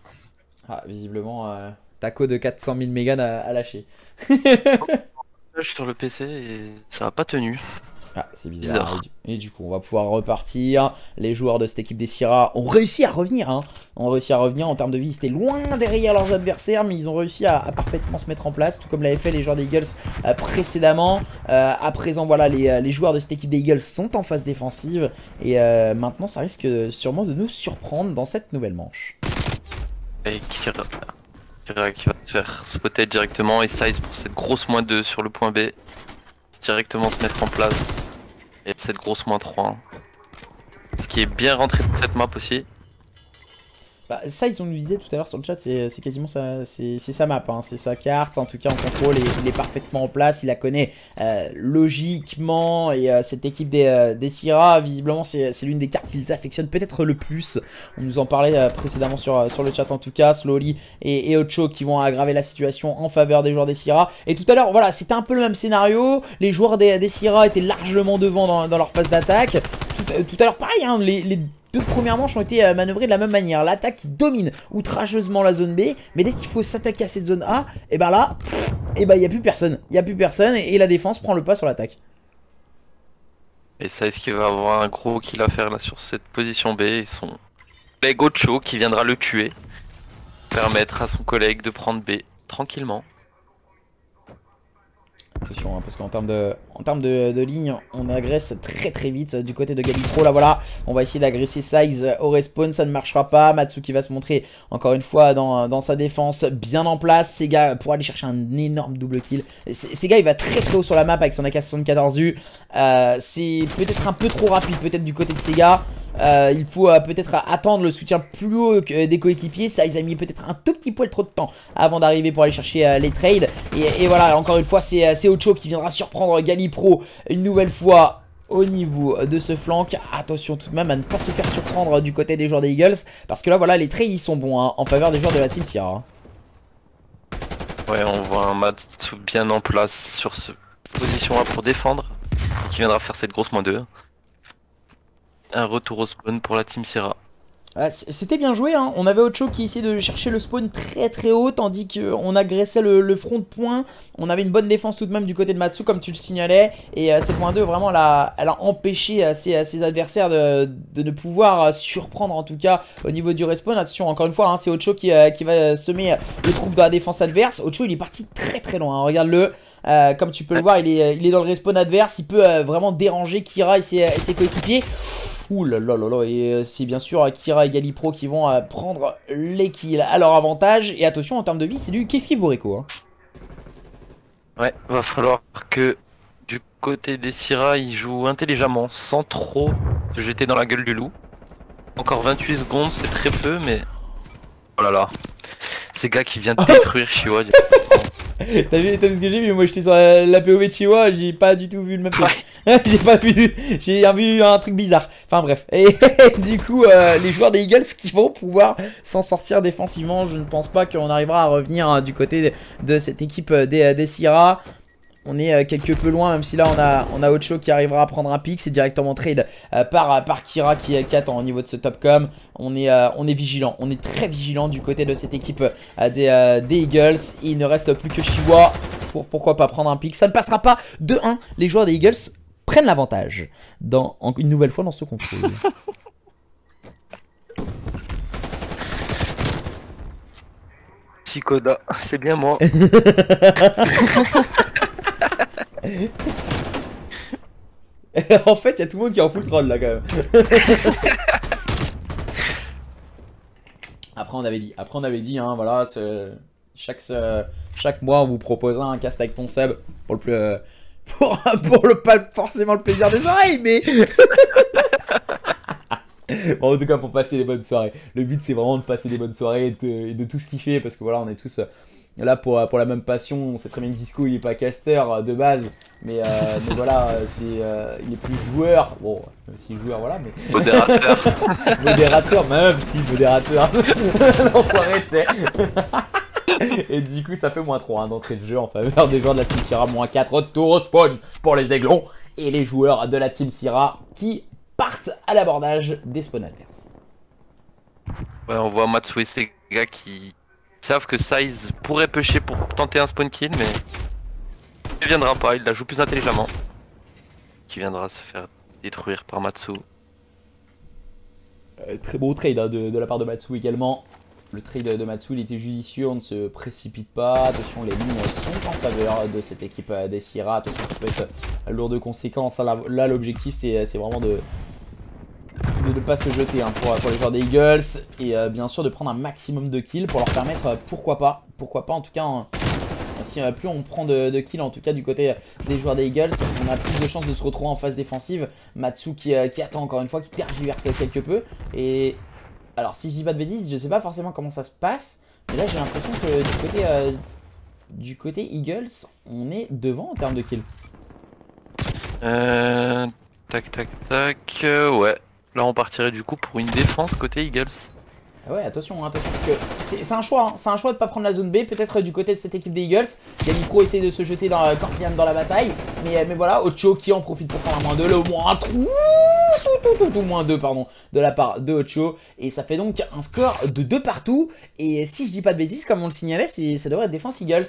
Ah, visiblement, Taco de 400 000 mégas a lâché. Je suis sur le PC et ça n'a pas tenu. Ah, c'est bizarre. Et du coup, on va pouvoir repartir. Les joueurs de cette équipe des Sierra ont réussi à revenir. Hein. En termes de vie, c'était loin derrière leurs adversaires, mais ils ont réussi à parfaitement se mettre en place, tout comme l'avaient fait les joueurs des Eagles précédemment. À présent, voilà, les joueurs de cette équipe des Eagles sont en phase défensive. Et maintenant, ça risque sûrement de nous surprendre dans cette nouvelle manche. Et Kira qui va se faire spotter directement et Size pour cette grosse -2 sur le point B. Directement se mettre en place. Et cette grosse -3. Ce qui est bien rentré de cette map aussi. Bah, ça, ils ont nous disait tout à l'heure sur le chat, c'est quasiment ça, c'est sa map, hein, c'est sa carte, en tout cas en contrôle, il est parfaitement en place, il la connaît logiquement, et cette équipe des Sierra, visiblement, c'est l'une des cartes qu'ils affectionnent peut-être le plus. On nous en parlait précédemment sur le chat en tout cas, Slowly et Ocho qui vont aggraver la situation en faveur des joueurs des Sierra. Et tout à l'heure, voilà, c'était un peu le même scénario, les joueurs des Sierra étaient largement devant dans leur phase d'attaque. Tout à l'heure, pareil, hein, les deux premières manches ont été manœuvrées de la même manière. L'attaque qui domine outrageusement la zone B, mais dès qu'il faut s'attaquer à cette zone A, et ben là, et ben il n'y a plus personne. Il n'y a plus personne et la défense prend le pas sur l'attaque. Et ça, est-ce qu'il va avoir un gros kill à faire là sur cette position B et son collègue Ocho qui viendra le tuer. Permettre à son collègue de prendre B tranquillement. Attention, hein, parce qu'en termes de ligne, on agresse très vite du côté de Galipro. Là, voilà, on va essayer d'agresser Size au respawn, ça ne marchera pas. Matsu qui va se montrer encore une fois dans sa défense, bien en place. Sega pour aller chercher un énorme double kill. Sega, il va très haut sur la map avec son AK-74U. C'est peut-être un peu trop rapide, peut-être du côté de Sega. Il faut peut-être attendre le soutien plus haut des coéquipiers. Ça, ils ont mis peut-être un tout petit poil trop de temps avant d'arriver pour aller chercher les trades. Et voilà, encore une fois, c'est Ocho qui viendra surprendre Galipro une nouvelle fois au niveau de ce flanc. Attention tout de même à ne pas se faire surprendre du côté des joueurs des Eagles. Parce que là, voilà, les trades, ils sont bons hein, en faveur des joueurs de la Team Sierra. Ouais, on voit un Matsu bien en place sur cette position-là pour défendre. Et qui viendra faire cette grosse -2. Un retour au spawn pour la Team Sierra. C'était bien joué, hein. On avait Ocho qui essayait de chercher le spawn très haut, tandis qu'on agressait le front de point. On avait une bonne défense tout de même du côté de Matsu, comme tu le signalais. Et cette -2, vraiment, elle a empêché ses adversaires de ne pouvoir surprendre, en tout cas, au niveau du respawn. Attention, encore une fois, hein, c'est Ocho qui va semer le trouble de la défense adverse. Ocho, il est parti très loin, hein. Regarde-le. Comme tu peux le voir, il est dans le respawn adverse. Il peut vraiment déranger Kira et ses coéquipiers. Ouh là là là là, et c'est bien sûr Kira et Galipro qui vont prendre les kills à leur avantage. Et attention, en termes de vie, c'est du Kefi Boreko. Hein. Ouais, va falloir que du côté des Syrah, ils jouent intelligemment, sans trop se jeter dans la gueule du loup. Encore 28 secondes, c'est très peu, mais... Oh là là. Ces gars qui viennent de détruire Chihuahua. T'as vu ce que j'ai vu? Moi j'étais sur la POV de Chihuahua, j'ai pas du tout vu le même truc. J'ai pas vu, j'ai vu un truc bizarre. Enfin bref. Et du coup, les joueurs des Eagles qui vont pouvoir s'en sortir défensivement. Je ne pense pas qu'on arrivera à revenir du côté de cette équipe des Syrah. On est quelque peu loin, même si là on a Ocho qui arrivera à prendre un pick. C'est directement trade par Kira qui attend au niveau de ce top com. On est vigilant, on est très vigilant du côté de cette équipe des Eagles. Il ne reste plus que Chihuahua pour pourquoi pas prendre un pick. Ça ne passera pas. 2-1, les joueurs des Eagles prennent l'avantage une nouvelle fois dans ce contrôle. Sikoda, c'est bien moi. En fait, il y a tout le monde qui est en full troll là quand même. Après, on avait dit, hein, voilà, chaque mois, on vous proposera un cast avec ton sub pour le plus, pour le pas forcément le plaisir des oreilles, mais bon, en tout cas, pour passer des bonnes soirées. Le but, c'est vraiment de passer des bonnes soirées et de tout ce kiffer parce que voilà, on est tous là pour la même passion. On sait très bien que Disco il est pas caster de base, mais voilà, il est plus joueur. Bon, même si joueur, voilà, mais Modérateur. modérateur, même si modérateur. L'enfoiré, tu sais. Et du coup, ça fait -3 d'entrée de jeu en faveur des joueurs de la Team Syrah, -4 retour au spawn pour les aiglons et les joueurs de la Team Syrah qui partent à l'abordage des spawns adverses. Ouais, on voit Matsu et ses gars qui savent que Size pourrait pusher pour tenter un spawn kill, mais il ne viendra pas, il la joue plus intelligemment. Qui viendra se faire détruire par Matsu. Très beau trade hein, de la part de Matsu également. Le trade de Matsu il était judicieux, on ne se précipite pas. Attention, les lignes sont en faveur de cette équipe des Syrah. Attention, ça peut être lourd de conséquences. Là l'objectif c'est vraiment de ne pas se jeter hein, pour les joueurs des Eagles. Et bien sûr de prendre un maximum de kills pour leur permettre, pourquoi pas en tout cas, si plus on prend de kills en tout cas du côté des joueurs des Eagles, on a plus de chances de se retrouver en phase défensive. Matsu qui attend encore une fois, qui tergiverse quelque peu. Et alors si je dis pas de bêtises, je sais pas forcément comment ça se passe, mais là j'ai l'impression que du côté Eagles, on est devant en termes de kills. Tac, ouais. Là on partirait du coup pour une défense côté Eagles. Ah ouais, attention, parce que c'est un choix, hein. C'est un choix de pas prendre la zone B, peut-être du côté de cette équipe des Eagles. Galipro essaie de se jeter dans Corsian dans la bataille, mais voilà, Ocho qui en profite pour prendre un -2, le -2 pardon, de la part de Ocho, et ça fait donc un score de 2 partout. Et si je dis pas de bêtises, comme on le signalait, ça devrait être défense Eagles.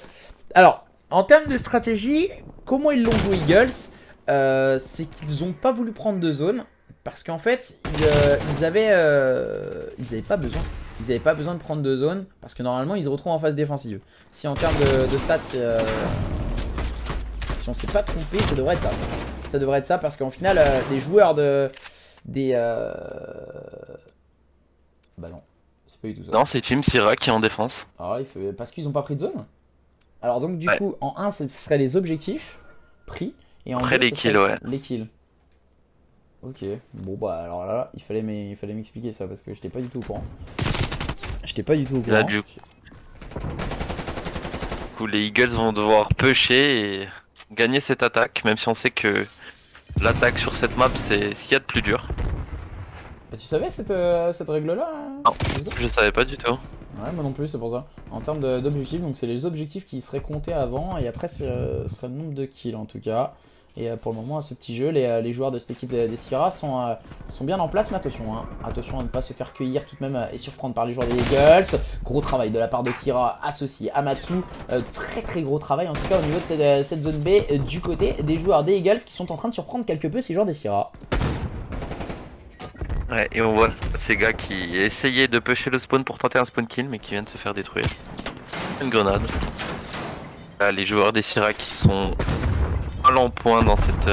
Alors, en termes de stratégie, comment ils l'ont joué Eagles, c'est qu'ils ont pas voulu prendre de zone. Parce qu'en fait, ils avaient pas besoin. Ils n'avaient pas besoin de prendre de zone. Parce que normalement, ils se retrouvent en phase défensive. Si en termes de stats, si on s'est pas trompé, ça devrait être ça. Ça devrait être ça parce qu'en final, les joueurs bah non, c'est pas du tout ça. Non, c'est Team Syrah qui est en défense. Ah, parce qu'ils n'ont pas pris de zone. Alors donc du coup, en 1, ce serait les objectifs pris. Et en après 2, les kills, ouais. Les kills. Ok, bon bah alors là, il fallait m'expliquer ça parce que j'étais pas du tout au courant. Là, du coup, les Eagles vont devoir pusher et gagner cette attaque, même si on sait que l'attaque sur cette map c'est ce qu'il y a de plus dur. Bah, tu savais cette règle là hein? Non, je savais pas du tout. Ouais, moi non plus, c'est pour ça. En termes d'objectifs, donc c'est les objectifs qui seraient comptés avant et après ce serait le nombre de kills en tout cas. Et pour le moment, à ce petit jeu, les joueurs de cette équipe des Syrah sont bien en place, mais attention, hein, attention à ne pas se faire cueillir tout de même et surprendre par les joueurs des Eagles. Gros travail de la part de Kira associé à Matsu. Très gros travail en tout cas au niveau de cette zone B du côté des joueurs des Eagles qui sont en train de surprendre quelque peu ces joueurs des Syrah. Ouais, et on voit ces gars qui essayaient de pusher le spawn pour tenter un spawn kill, mais qui viennent de se faire détruire. Une grenade. Là, les joueurs des Syrah qui sont en point dans cette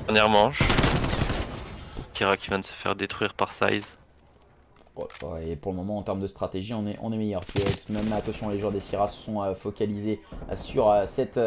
dernière manche. Kira qui vient de se faire détruire par Size. Ouais, et pour le moment, en termes de stratégie, on est meilleur. Tout de même, attention, les joueurs des Sierra se sont focalisés sur cette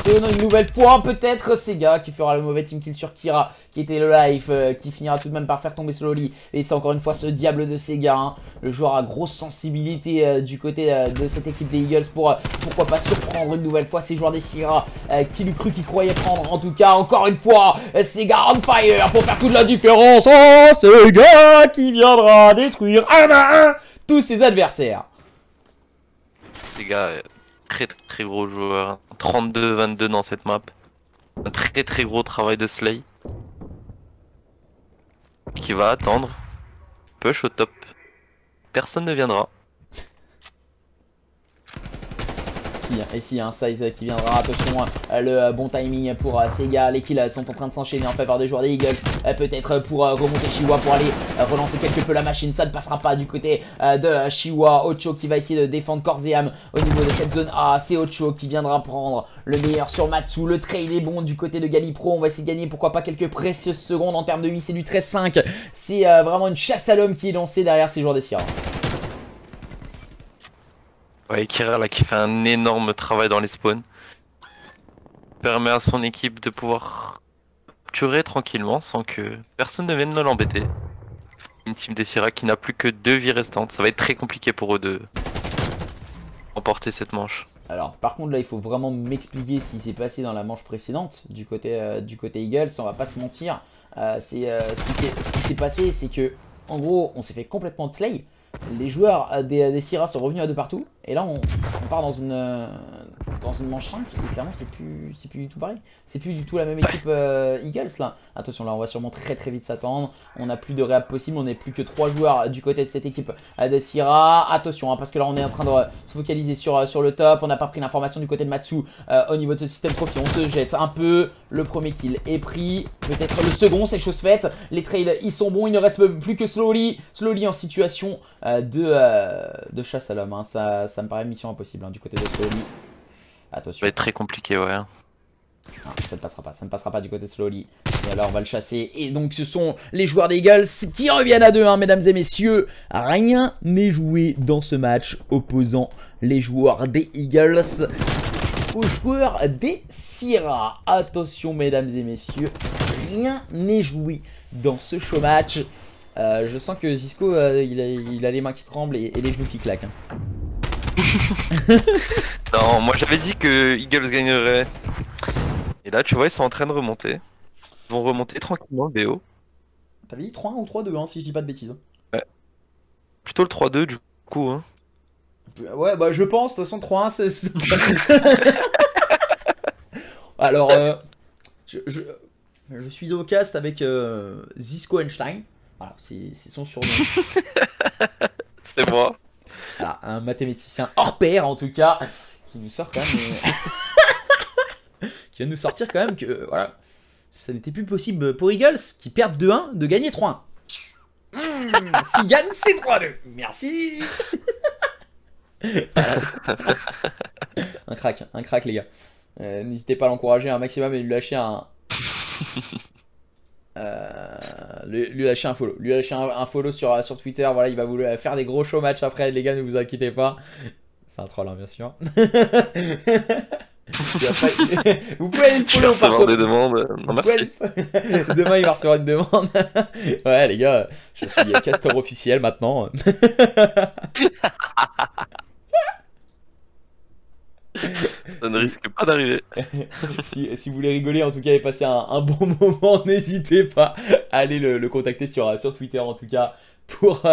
zone une nouvelle fois. Peut-être Sega qui fera le mauvais team kill sur Kira, qui était le life, qui finira tout de même par faire tomber Slowly. Et c'est encore une fois ce diable de Sega, hein. Le joueur a grosse sensibilité du côté de cette équipe des Eagles pour pourquoi pas surprendre une nouvelle fois ces joueurs des Sierra qui lui cru qu'il croyait prendre. En tout cas, encore une fois, Sega on fire pour faire toute la différence. Oh, Sega qui viendra détruire un à un tous ses adversaires. Sega, très très gros joueur. 32-22 dans cette map. Un très très gros travail de Slay. Qui va attendre. Push au top. Personne ne viendra. Ici, un Size qui viendra. Attention, le bon timing pour Sega. Les kills sont en train de s'enchaîner en faveur des joueurs des Eagles. Peut-être pour remonter Shiwa pour aller relancer quelque peu la machine. Ça ne passera pas du côté de Shiwa. Ocho qui va essayer de défendre corps et âme au niveau de cette zone A. C'est Ocho qui viendra prendre le meilleur sur Matsu. Le trade est bon du côté de Galipro. On va essayer de gagner pourquoi pas quelques précieuses secondes en termes de 8. C'est du 13-5. C'est vraiment une chasse à l'homme qui est lancée derrière ces joueurs des Sierra. Ouais, Kira là qui fait un énorme travail dans les spawns. Permet à son équipe de pouvoir tuer tranquillement sans que personne ne vienne l'embêter. Une team des Sierra qui n'a plus que 2 vies restantes. Ça va être très compliqué pour eux de remporter cette manche. Alors par contre là il faut vraiment m'expliquer ce qui s'est passé dans la manche précédente du côté Eagles, on va pas se mentir. Ce qui s'est passé c'est que en gros on s'est fait complètement slay. Les joueurs des Sierra sont revenus à deux partout. Et là on part dans une manche 5. Et clairement c'est plus du tout pareil. C'est plus du tout la même équipe Eagles là. Attention là on va sûrement très vite s'attendre. On n'a plus de réhab possible. On n'est plus que 3 joueurs du côté de cette équipe des Sierra. Attention hein, parce que là on est en train de se focaliser sur le top. On n'a pas pris l'information du côté de Matsu au niveau de ce système trophy. On se jette un peu. Le premier kill est pris. Peut-être le second, c'est chose faite. Les trades ils sont bons. Il ne reste plus que Slowly. Slowly en situation de chasse à l'homme. Hein. Ça me paraît mission impossible hein, du côté de Slowly. Attention. Ça va être très compliqué, ouais. Ah, ça ne passera pas du côté de Slowly. Et là on va le chasser. Et donc ce sont les joueurs des Eagles qui reviennent à 2 hein, mesdames et messieurs. Rien n'est joué dans ce match opposant les joueurs des Eagles aux joueurs des Sierra. Attention mesdames et messieurs, rien n'est joué dans ce show match. Je sens que Zisco il a les mains qui tremblent et les genoux qui claquent hein. Non, moi j'avais dit que Eagles gagnerait. Et là tu vois ils sont en train de remonter. Ils vont remonter tranquillement le BO. T'avais dit 3-1 ou 3-2 hein, si je dis pas de bêtises. Ouais. Plutôt le 3-2 du coup hein. Ouais bah je pense, de toute façon 3-1 c'est... Alors je suis au cast avec Zisco Einstein. Voilà, c'est son surnom. C'est moi. Voilà, un mathématicien hors pair en tout cas, qui nous sort quand même... qui vient de nous sortir quand même que voilà, ça n'était plus possible pour Eagles, qui perdent 2-1, de gagner 3-1. S'ils gagnent, c'est 3-2. Merci Zizi. Un crack les gars. N'hésitez pas à l'encourager un maximum et lui lâcher un... lui lâcher un follow. Lui lâcher un follow sur Twitter. Voilà, il va vous faire des gros show match après, les gars, ne vous inquiétez pas. C'est un troll, hein, bien sûr. Vous pouvez aller le follow par contre. Des demandes. Non, merci. Demain, il va recevoir une demande. Ouais, les gars, je suis castor officiel maintenant. Ça ne risque pas d'arriver. si vous voulez rigoler en tout cas et passer un bon moment, n'hésitez pas à aller le contacter sur Twitter en tout cas pour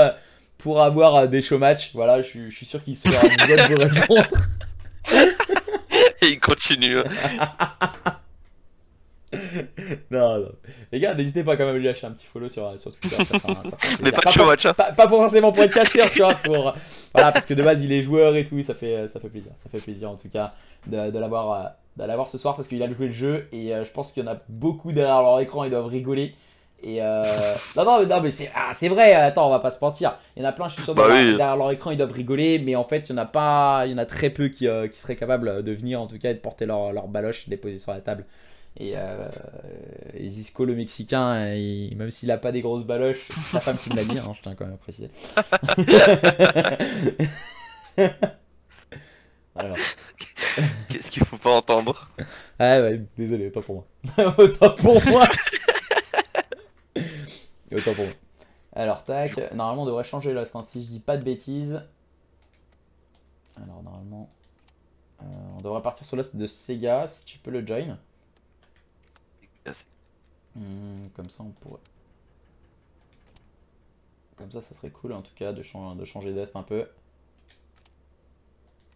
avoir des show match. Voilà, je suis sûr qu'il sera une bonne de vous répondre. Et il continue. Non. Les gars, n'hésitez pas quand même à lui lâcher un petit follow sur Twitter. Mais pas de show match. Hein. Pas forcément pour être caster, tu vois. Voilà, parce que de base, il est joueur et tout. Ça fait plaisir. Ça fait plaisir en tout cas de l'avoir ce soir parce qu'il a joué le jeu. Et je pense qu'il y en a beaucoup derrière leur écran. Ils doivent rigoler. Et non mais c'est vrai. Attends, on va pas se mentir. Il y en a plein, je suis sûr, derrière leur écran, ils doivent rigoler. Mais en fait, il y en a très peu qui seraient capables de venir en tout cas et de porter leur baloche, de les poser sur la table. Et Zisco le Mexicain, même s'il a pas des grosses baloches, c'est sa femme qui me l'a dit, hein, je tiens quand même à préciser. Alors. Qu'est-ce qu'il faut pas entendre? Ah ouais, désolé, autant pour moi. Autant pour moi. Autant pour moi. Alors tac, normalement on devrait changer Lost, hein, si je dis pas de bêtises. Alors normalement, on devrait partir sur Lost de Sega, si tu peux le join. Comme ça on pourrait. Comme ça serait cool en tout cas de changer d'est un peu.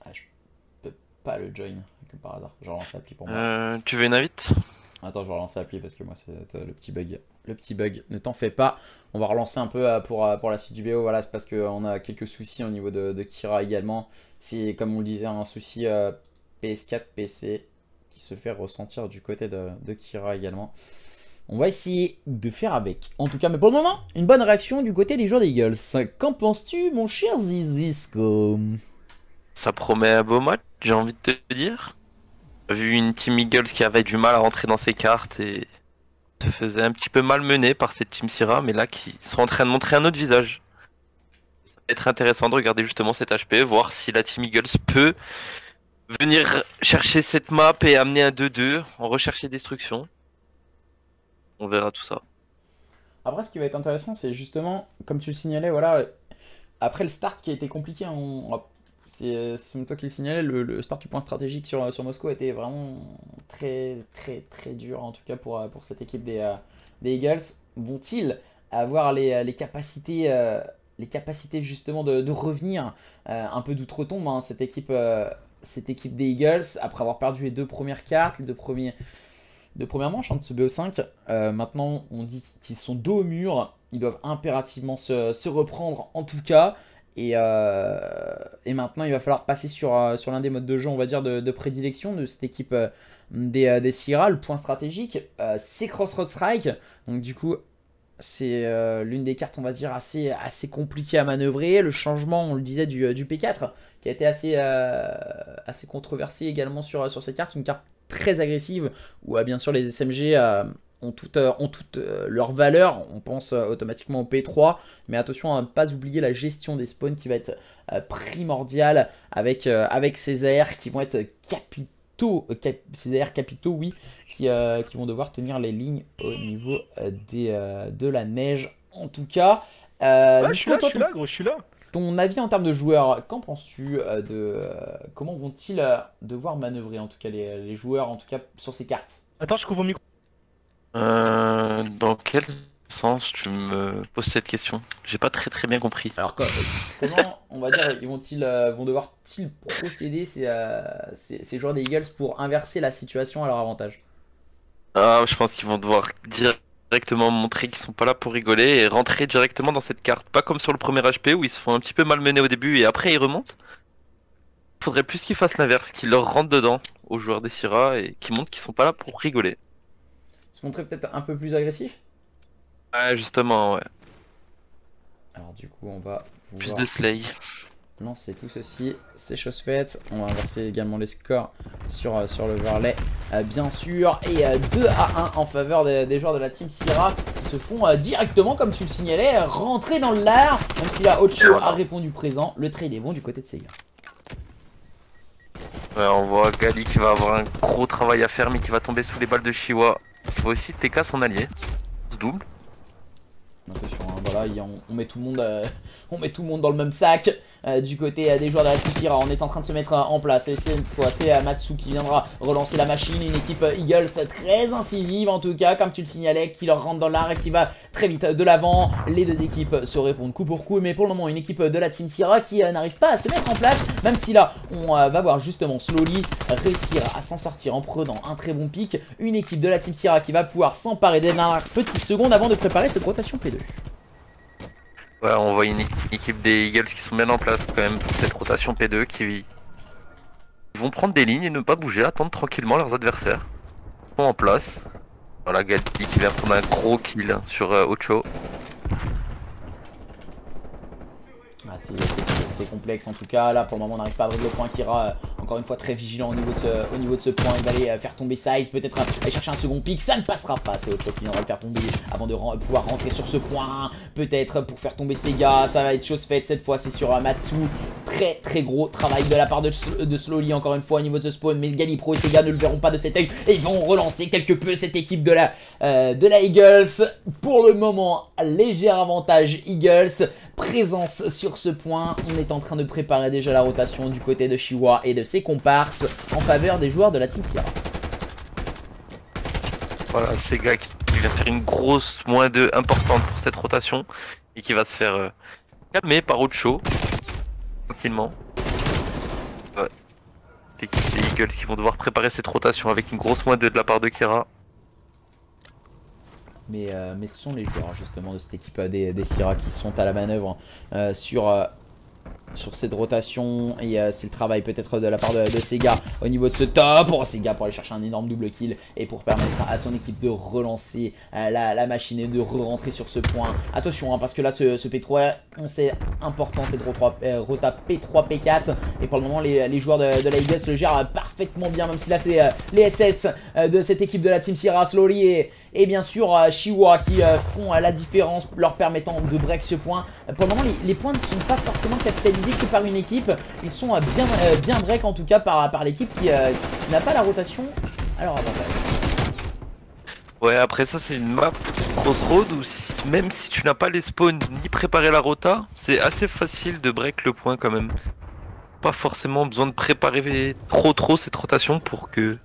Ah, je peux pas le join, comme par hasard. Je relance l'appli pour moi. Tu veux une invite? Attends, je vais relancer l'appli parce que moi c'est le petit bug. Le petit bug, ne t'en fais pas. On va relancer un peu pour la suite du vidéo. Voilà, c'est parce qu'on a quelques soucis au niveau de Kira également. C'est comme on le disait un souci PS4, PC qui se fait ressentir du côté de Kira également. On va essayer de faire avec. En tout cas, mais pour le moment, une bonne réaction du côté des joueurs des Eagles. Qu'en penses-tu, mon cher Zizisco? Ça promet un beau match, j'ai envie de te dire. J'ai vu une team Eagles qui avait du mal à rentrer dans ses cartes et se faisait un petit peu malmener par cette team Syrah, mais là qui sont en train de montrer un autre visage. Ça va être intéressant de regarder justement cet HP, voir si la team Eagles peut venir chercher cette map et amener un 2-2, en rechercher destruction. On verra tout ça. Après, ce qui va être intéressant, c'est justement, comme tu le signalais, voilà, après le start qui a été compliqué, c'est toi qui le signalais, le start du point stratégique sur Moscou a été vraiment très dur, en tout cas pour cette équipe des Eagles. Vont-ils avoir les capacités justement de revenir un peu d'outre-tombe, hein, cette équipe des Eagles, après avoir perdu les deux premières cartes, les deux premières manches, hein, de ce BO5. Maintenant, on dit qu'ils sont dos au mur, ils doivent impérativement se reprendre en tout cas. Et maintenant, il va falloir passer sur l'un des modes de jeu, on va dire, de prédilection de cette équipe des Syrah. Le point stratégique, c'est Crossroad Strike. Donc du coup, c'est l'une des cartes, on va dire, assez compliquée à manœuvrer. Le changement, on le disait, du P4, qui a été assez controversé également sur cette carte. Une carte très agressive, où bien sûr les SMG... ont toutes leurs valeurs. On pense automatiquement au P3, mais attention à ne pas oublier la gestion des spawns qui va être primordiale avec ces AR qui vont être capitaux, ces AR capitaux, oui, qui vont devoir tenir les lignes au niveau de la neige. En tout cas, je suis là, gros, je suis là. Ton avis en termes de joueurs, qu'en penses-tu comment vont-ils devoir manœuvrer en tout cas les joueurs en tout cas sur ces cartes? Attends, je couvre mon micro. Dans quel sens tu me poses cette question? J'ai pas très bien compris. Alors comment, on va dire, vont devoir-ils procéder ces joueurs des Eagles pour inverser la situation à leur avantage? Ah, je pense qu'ils vont devoir directement montrer qu'ils sont pas là pour rigoler et rentrer directement dans cette carte. Pas comme sur le premier HP où ils se font un petit peu malmener au début et après ils remontent. Faudrait plus qu'ils fassent l'inverse, qu'ils leur rentrent dedans aux joueurs des Syrah et qu'ils montrent qu'ils sont pas là pour rigoler. Se montrer peut-être un peu plus agressif? Ouais, justement, ouais. Alors du coup, on va plus de slay. Lancer tout ceci, c'est chose faite. On va inverser également les scores sur le Varley, bien sûr. Et 2-1 en faveur des joueurs de la team Syrah qui se font directement, comme tu le signalais, rentrer dans le lard. Même si la Ocho a répondu présent, le trade est bon du côté de Sega. Ouais, on voit Gali qui va avoir un gros travail à faire, mais qui va tomber sous les balles de Chiwa. Il faut aussi TK son allié. Ce double. Attention, hein, voilà, on met tout le monde dans le même sac. Du côté des joueurs de la team Syrah, on est en train de se mettre en place. Et c'est Matsu qui viendra relancer la machine. Une équipe Eagles très incisive en tout cas, comme tu le signalais, qui leur rentre dans l'art et qui va très vite de l'avant. Les deux équipes se répondent coup pour coup, mais pour le moment une équipe de la team Syrah qui n'arrive pas à se mettre en place. Même si là on va voir justement Slowly réussir à s'en sortir en prenant un très bon pic. Une équipe de la team Syrah qui va pouvoir s'emparer des dernières petites secondes avant de préparer cette rotation P2. Ouais, on voit une équipe des Eagles qui sont bien en place quand même pour cette rotation P2 qui vont prendre des lignes et ne pas bouger, attendre tranquillement leurs adversaires. Ils sont en place. Voilà, Gali qui vient prendre un gros kill sur Ocho. c'est complexe en tout cas. Là pour le moment on n'arrive pas à ouvrir le point. Kira encore une fois très vigilant au niveau de ce point. Il va aller faire tomber Size, peut-être aller chercher un second pick. Ça ne passera pas, c'est Ocho qui viendra le faire tomber avant de pouvoir rentrer sur ce point. Peut-être pour faire tomber Sega, ça va être chose faite. Cette fois c'est sur Matsu. Très gros travail de la part de Slowly encore une fois au niveau de ce spawn. Mais Galipro et Sega ne le verront pas de cet œil et ils vont relancer quelque peu cette équipe de la Eagles. Pour le moment, léger avantage Eagles. Présence sur ce point. On est en train de préparer déjà la rotation du côté de Shiwa et de ses comparses en faveur des joueurs de la Team Sierra. Voilà, Sega qui va faire une grosse -2 importante pour cette rotation et qui va se faire calmer par Ocho tranquillement. Ouais. L'équipe des Eagles qui vont devoir préparer cette rotation avec une grosse -2 de la part de Kira. Mais ce sont les joueurs justement de cette équipe des Sierra qui sont à la manœuvre sur cette rotation. Et c'est le travail peut-être de la part de Sega au niveau de ce top. Pour Sega pour aller chercher un énorme double kill et pour permettre à son équipe de relancer la machine et de re-rentrer sur ce point. Attention hein, parce que là ce P3 on sait important cette rota P3 P4 et pour le moment les joueurs de la Eagles le gèrent parfaitement bien, même si là c'est les SS de cette équipe de la Team Sierra, Slowly et bien sûr Shiwa qui font la différence, leur permettant de break ce point. Pour le moment les points ne sont pas forcément capitalisés que par une équipe, ils sont bien break en tout cas par l'équipe qui n'a pas la rotation à leur avantage. Ouais, après ça c'est une map crossroad où même si tu n'as pas les spawns ni préparé la rota, c'est assez facile de break le point quand même. Pas forcément besoin de préparer trop cette rotation pour que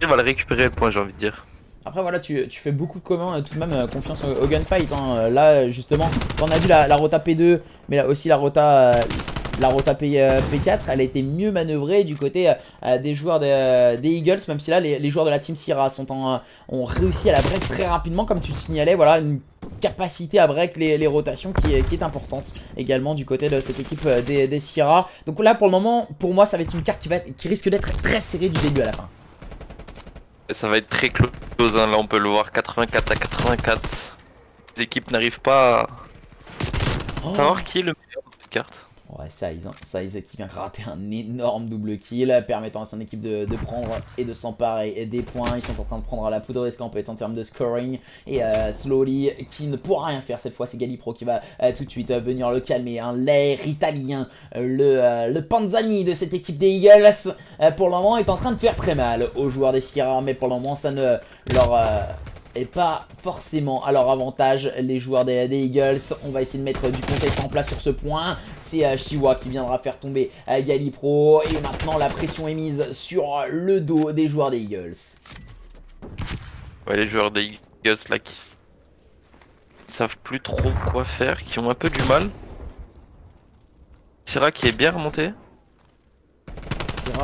tu va le récupérer le point, j'ai envie de dire. Après voilà, tu fais beaucoup de communs, tout de même confiance au gunfight hein. Là justement, on a vu la rota P2, mais là aussi la rota P4, elle a été mieux manœuvrée du côté des joueurs des Eagles, même si là les joueurs de la Team Sierra ont réussi à la break très rapidement, comme tu le signalais. Voilà, une capacité à break les rotations qui est importante également du côté de cette équipe des Sierra. Donc là pour le moment, pour moi ça va être une carte qui risque d'être très serrée du début à la fin. Ça va être très close, hein. Là on peut le voir 84 à 84. Les équipes n'arrivent pas à savoir qui est le meilleur de cette carte. Ouais, Size qui vient gratter un énorme double kill, permettant à son équipe de prendre et de s'emparer des points. Ils sont en train de prendre la poudre d'escampette en termes de scoring. Et Slowly qui ne pourra rien faire cette fois, c'est Galipro qui va tout de suite venir le calmer. Hein. L'air italien, le Panzani de cette équipe des Eagles, pour le moment est en train de faire très mal aux joueurs des Sierra. Mais pour le moment ça ne leur... et pas forcément à leur avantage les joueurs des Eagles. On va essayer de mettre du contexte en place sur ce point. C'est Shiwa qui viendra faire tomber Galipro. Et maintenant la pression est mise sur le dos des joueurs des Eagles. Ouais, les joueurs des Eagles là qui savent plus trop quoi faire, qui ont un peu du mal. Sierra qui est bien remonté.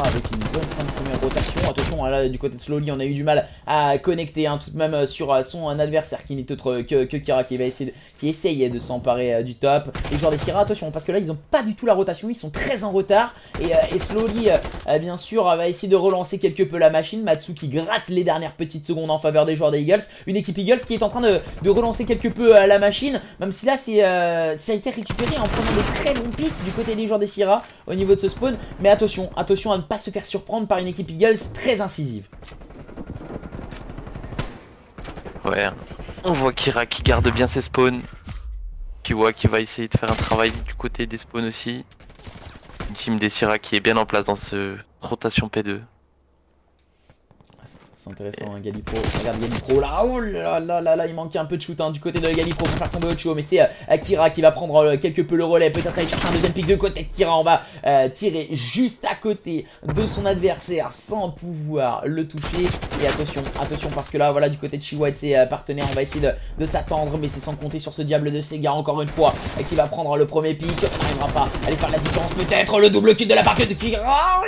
Avec une bonne fin de première rotation. Attention, là du côté de Slowly, on a eu du mal à connecter hein, tout de même sur son adversaire qui n'est autre que Kira qui essaye de s'emparer du top. Les joueurs des Sierra, attention parce que là ils ont pas du tout la rotation, ils sont très en retard. Et Slowly bien sûr va essayer de relancer quelque peu la machine. Matsu qui gratte les dernières petites secondes en faveur des joueurs des Eagles. Une équipe Eagles qui est en train de relancer quelque peu la machine, même si là ça a été récupéré en prenant de très longs pics du côté des joueurs des Sierra au niveau de ce spawn. Mais attention à ne pas se faire surprendre par une équipe Eagles très incisive. Ouais, on voit Kira qui garde bien ses spawns. Shiwa qui va essayer de faire un travail du côté des spawns aussi. Une team des Sierra qui est bien en place dans ce rotation P2. C'est intéressant, hein, Galipro. Regarde Galipro là. Oh là, il manquait un peu de shoot hein, du côté de Galipro pour faire tomber Ocho. Mais c'est Kira qui va prendre quelque peu le relais. Peut-être aller chercher un deuxième pick de côté de Kira. On va tirer juste à côté de son adversaire sans pouvoir le toucher. Et attention parce que là, voilà, du côté de Shiwa et de ses partenaires, on va essayer de s'attendre. Mais c'est sans compter sur ce diable de Sega, encore une fois, qui va prendre le premier pick. On n'arrivera pas à aller faire la différence. Peut-être le double kill de la part de Kira.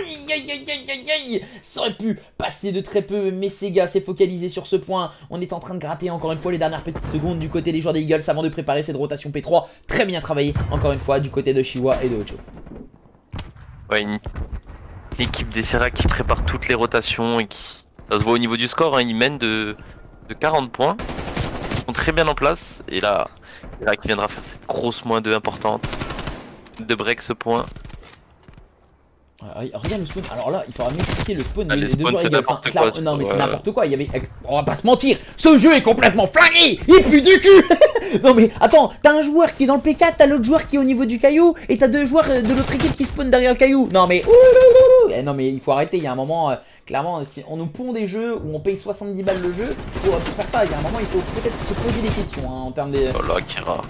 Ça aurait pu passer de très peu, mais Sega s'est focalisé sur ce point. On est en train de gratter encore une fois les dernières petites secondes du côté des joueurs des Eagles avant de préparer cette rotation P3. Très bien travaillé encore une fois du côté de Shiwa et de Ocho. Ouais, une équipe des Sierra qui prépare toutes les rotations et qui... Ça se voit au niveau du score, hein, ils mènent de 40 points. Ils sont très bien en place. Et là qui viendra faire cette grosse -2 importante. de break ce point. Alors, regarde le spawn, alors là il faudra m'expliquer le spawn Ah, les des deux spawns, joueurs c'est Eagles. n'importe Clairement, quoi, non mais c'est ouais. n'importe quoi, il y avait... On va pas se mentir, ce jeu est complètement flingué. Il pue du cul. Non mais attends, t'as un joueur qui est dans le P4, t'as l'autre joueur qui est au niveau du caillou, et t'as deux joueurs de l'autre équipe qui spawnent derrière le caillou. Non mais... non mais il faut arrêter, il y a un moment, clairement, si on nous pond des jeux où on paye 70 balles le jeu, pour faire ça, il y a un moment il faut peut-être se poser des questions en termes des... Oh là, Kira.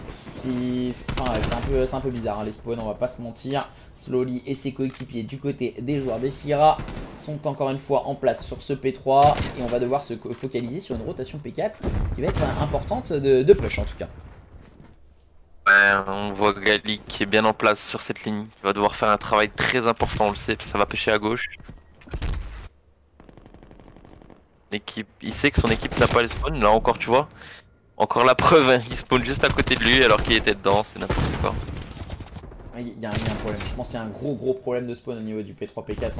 Enfin, c'est un peu bizarre hein, les spawns, on va pas se mentir. Slowly et ses coéquipiers du côté des joueurs des Sierra sont encore une fois en place sur ce P3 et on va devoir se focaliser sur une rotation P4 qui va être importante de push en tout cas. Ouais, on voit Gali qui est bien en place sur cette ligne. Il va devoir faire un travail très important, on le sait, ça va pêcher à gauche. Il sait que son équipe n'a pas les spawns, là encore tu vois. Encore la preuve, hein, il spawn juste à côté de lui alors qu'il était dedans, c'est n'importe quoi. Il y a un problème, je pense qu'il y a un gros problème de spawn au niveau du P3, P4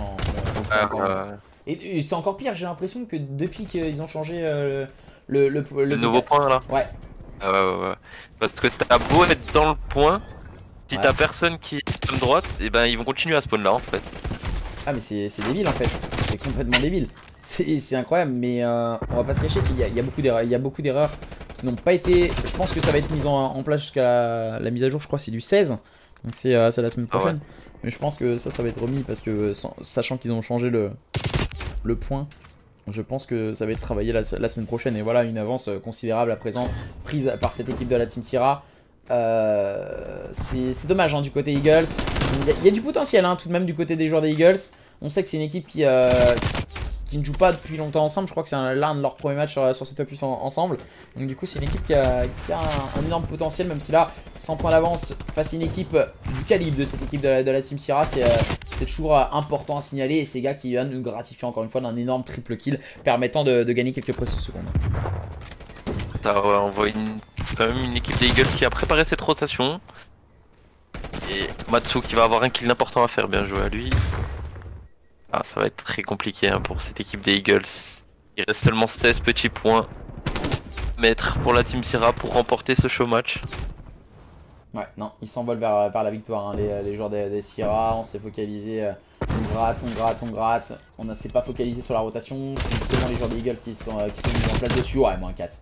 Et c'est encore pire, j'ai l'impression que depuis qu'ils ont changé le nouveau point là. Ouais. Ouais. Parce que t'as beau être dans le point, si t'as personne qui spawn droite, et ben ils vont continuer à spawn là en fait. Ah mais c'est débile en fait, c'est complètement débile. C'est incroyable, mais on va pas se cacher qu'il y a beaucoup d'erreurs qui n'ont pas été... Je pense que ça va être mis en place jusqu'à la mise à jour, je crois c'est du 16. Donc c'est la semaine prochaine. Ah ouais. Mais je pense que ça va être remis parce que sachant qu'ils ont changé le point, je pense que ça va être travaillé la semaine prochaine. Et voilà une avance considérable à présent prise par cette équipe de la Team Sierra. C'est dommage hein, du côté Eagles. Il y a du potentiel hein, tout de même du côté des joueurs des Eagles. On sait que c'est une équipe qui ne jouent pas depuis longtemps ensemble. Je crois que c'est l'un de leurs premiers matchs sur cette opus ensemble. Donc du coup c'est une équipe qui a un énorme potentiel, même si là 100 points d'avance face à une équipe du calibre de cette équipe de la Team Sierra, c'est toujours important à signaler. Et ces gars qui viennent nous gratifier encore une fois d'un énorme triple kill permettant de gagner quelques précieuses secondes. On voit quand même une équipe des Eagles qui a préparé cette rotation. Et Matsu qui va avoir un kill important à faire, bien joué à lui. Ah, ça va être très compliqué hein, pour cette équipe des Eagles. Il reste seulement 16 petits points à mettre pour la Team Sierra pour remporter ce show match. Ouais, non, ils s'envolent vers la victoire, hein, les joueurs des Sierra. On s'est focalisé, on gratte. On ne s'est pas focalisé sur la rotation. C'est justement les joueurs des Eagles qui sont mis en place dessus. Ouais, moins 4,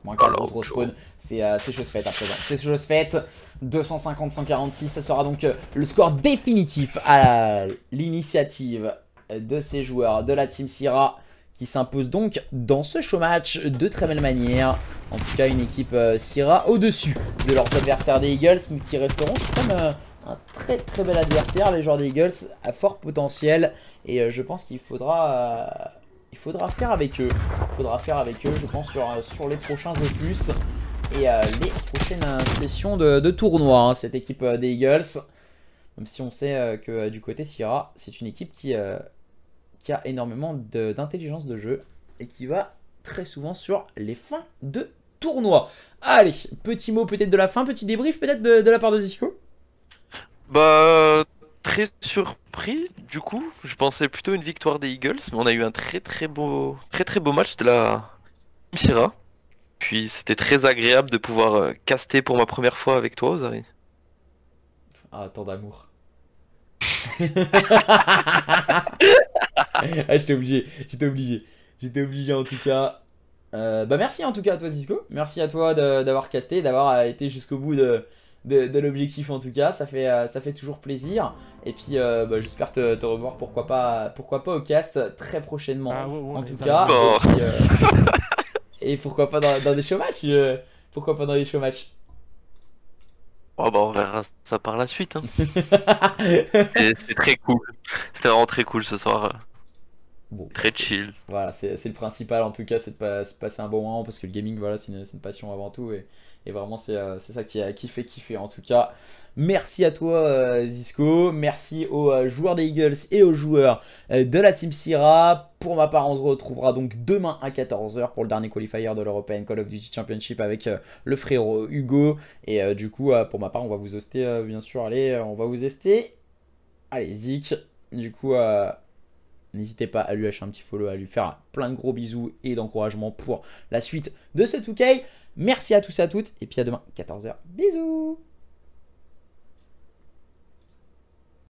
gros spawn. C'est chose faite à présent. C'est chose faite. 250-146, ça sera donc le score définitif à l'initiative de ces joueurs de la Team Sierra qui s'impose donc dans ce show match de très belle manière. En tout cas une équipe Sierra au-dessus de leurs adversaires des Eagles, mais qui resteront quand même un très bel adversaire, les joueurs des Eagles à fort potentiel. Et je pense qu'il faudra faire avec eux. Je pense sur les prochains opus et les prochaines sessions de tournoi, hein, cette équipe des Eagles. Même si on sait que du côté Sierra, c'est une équipe qui a énormément d'intelligence de jeu et qui va très souvent sur les fins de tournoi. Allez, petit mot peut-être de la fin, petit débrief peut-être de la part de Zisco. Bah, très surpris du coup. Je pensais plutôt une victoire des Eagles, mais on a eu un très beau match de la Team Sierra. Puis c'était très agréable de pouvoir caster pour ma première fois avec toi, Ozari. Ah, tant d'amour. Ah, j'étais obligé en tout cas. Bah merci en tout cas à toi Zisco. Merci à toi d'avoir casté, d'avoir été jusqu'au bout de l'objectif en tout cas. Ça fait toujours plaisir. Et puis bah, j'espère te revoir pourquoi pas au cast très prochainement. Ah, ouais, en tout cas. Bon. Et, puis, et pourquoi pas dans des show matchs. Oh bah on verra ça par la suite. Hein. C'est très cool. C'était vraiment très cool ce soir. Bon, très chill. Voilà, c'est le principal en tout cas, c'est de passer un bon moment parce que le gaming, voilà, c'est une passion avant tout et vraiment c'est ça qui fait kiffer en tout cas. Merci à toi Zisco, merci aux joueurs des Eagles et aux joueurs de la Team Sierra. Pour ma part, on se retrouvera donc demain à 14 h pour le dernier qualifier de l'European Call of Duty Championship avec le frérot Hugo. Et du coup, pour ma part, on va vous hoster bien sûr, allez, on va vous hoster. Allez, Zik, du coup... n'hésitez pas à lui lâcher un petit follow, à lui faire plein de gros bisous et d'encouragement pour la suite de ce 2K. Merci à tous et à toutes. Et puis à demain, 14 h. Bisous!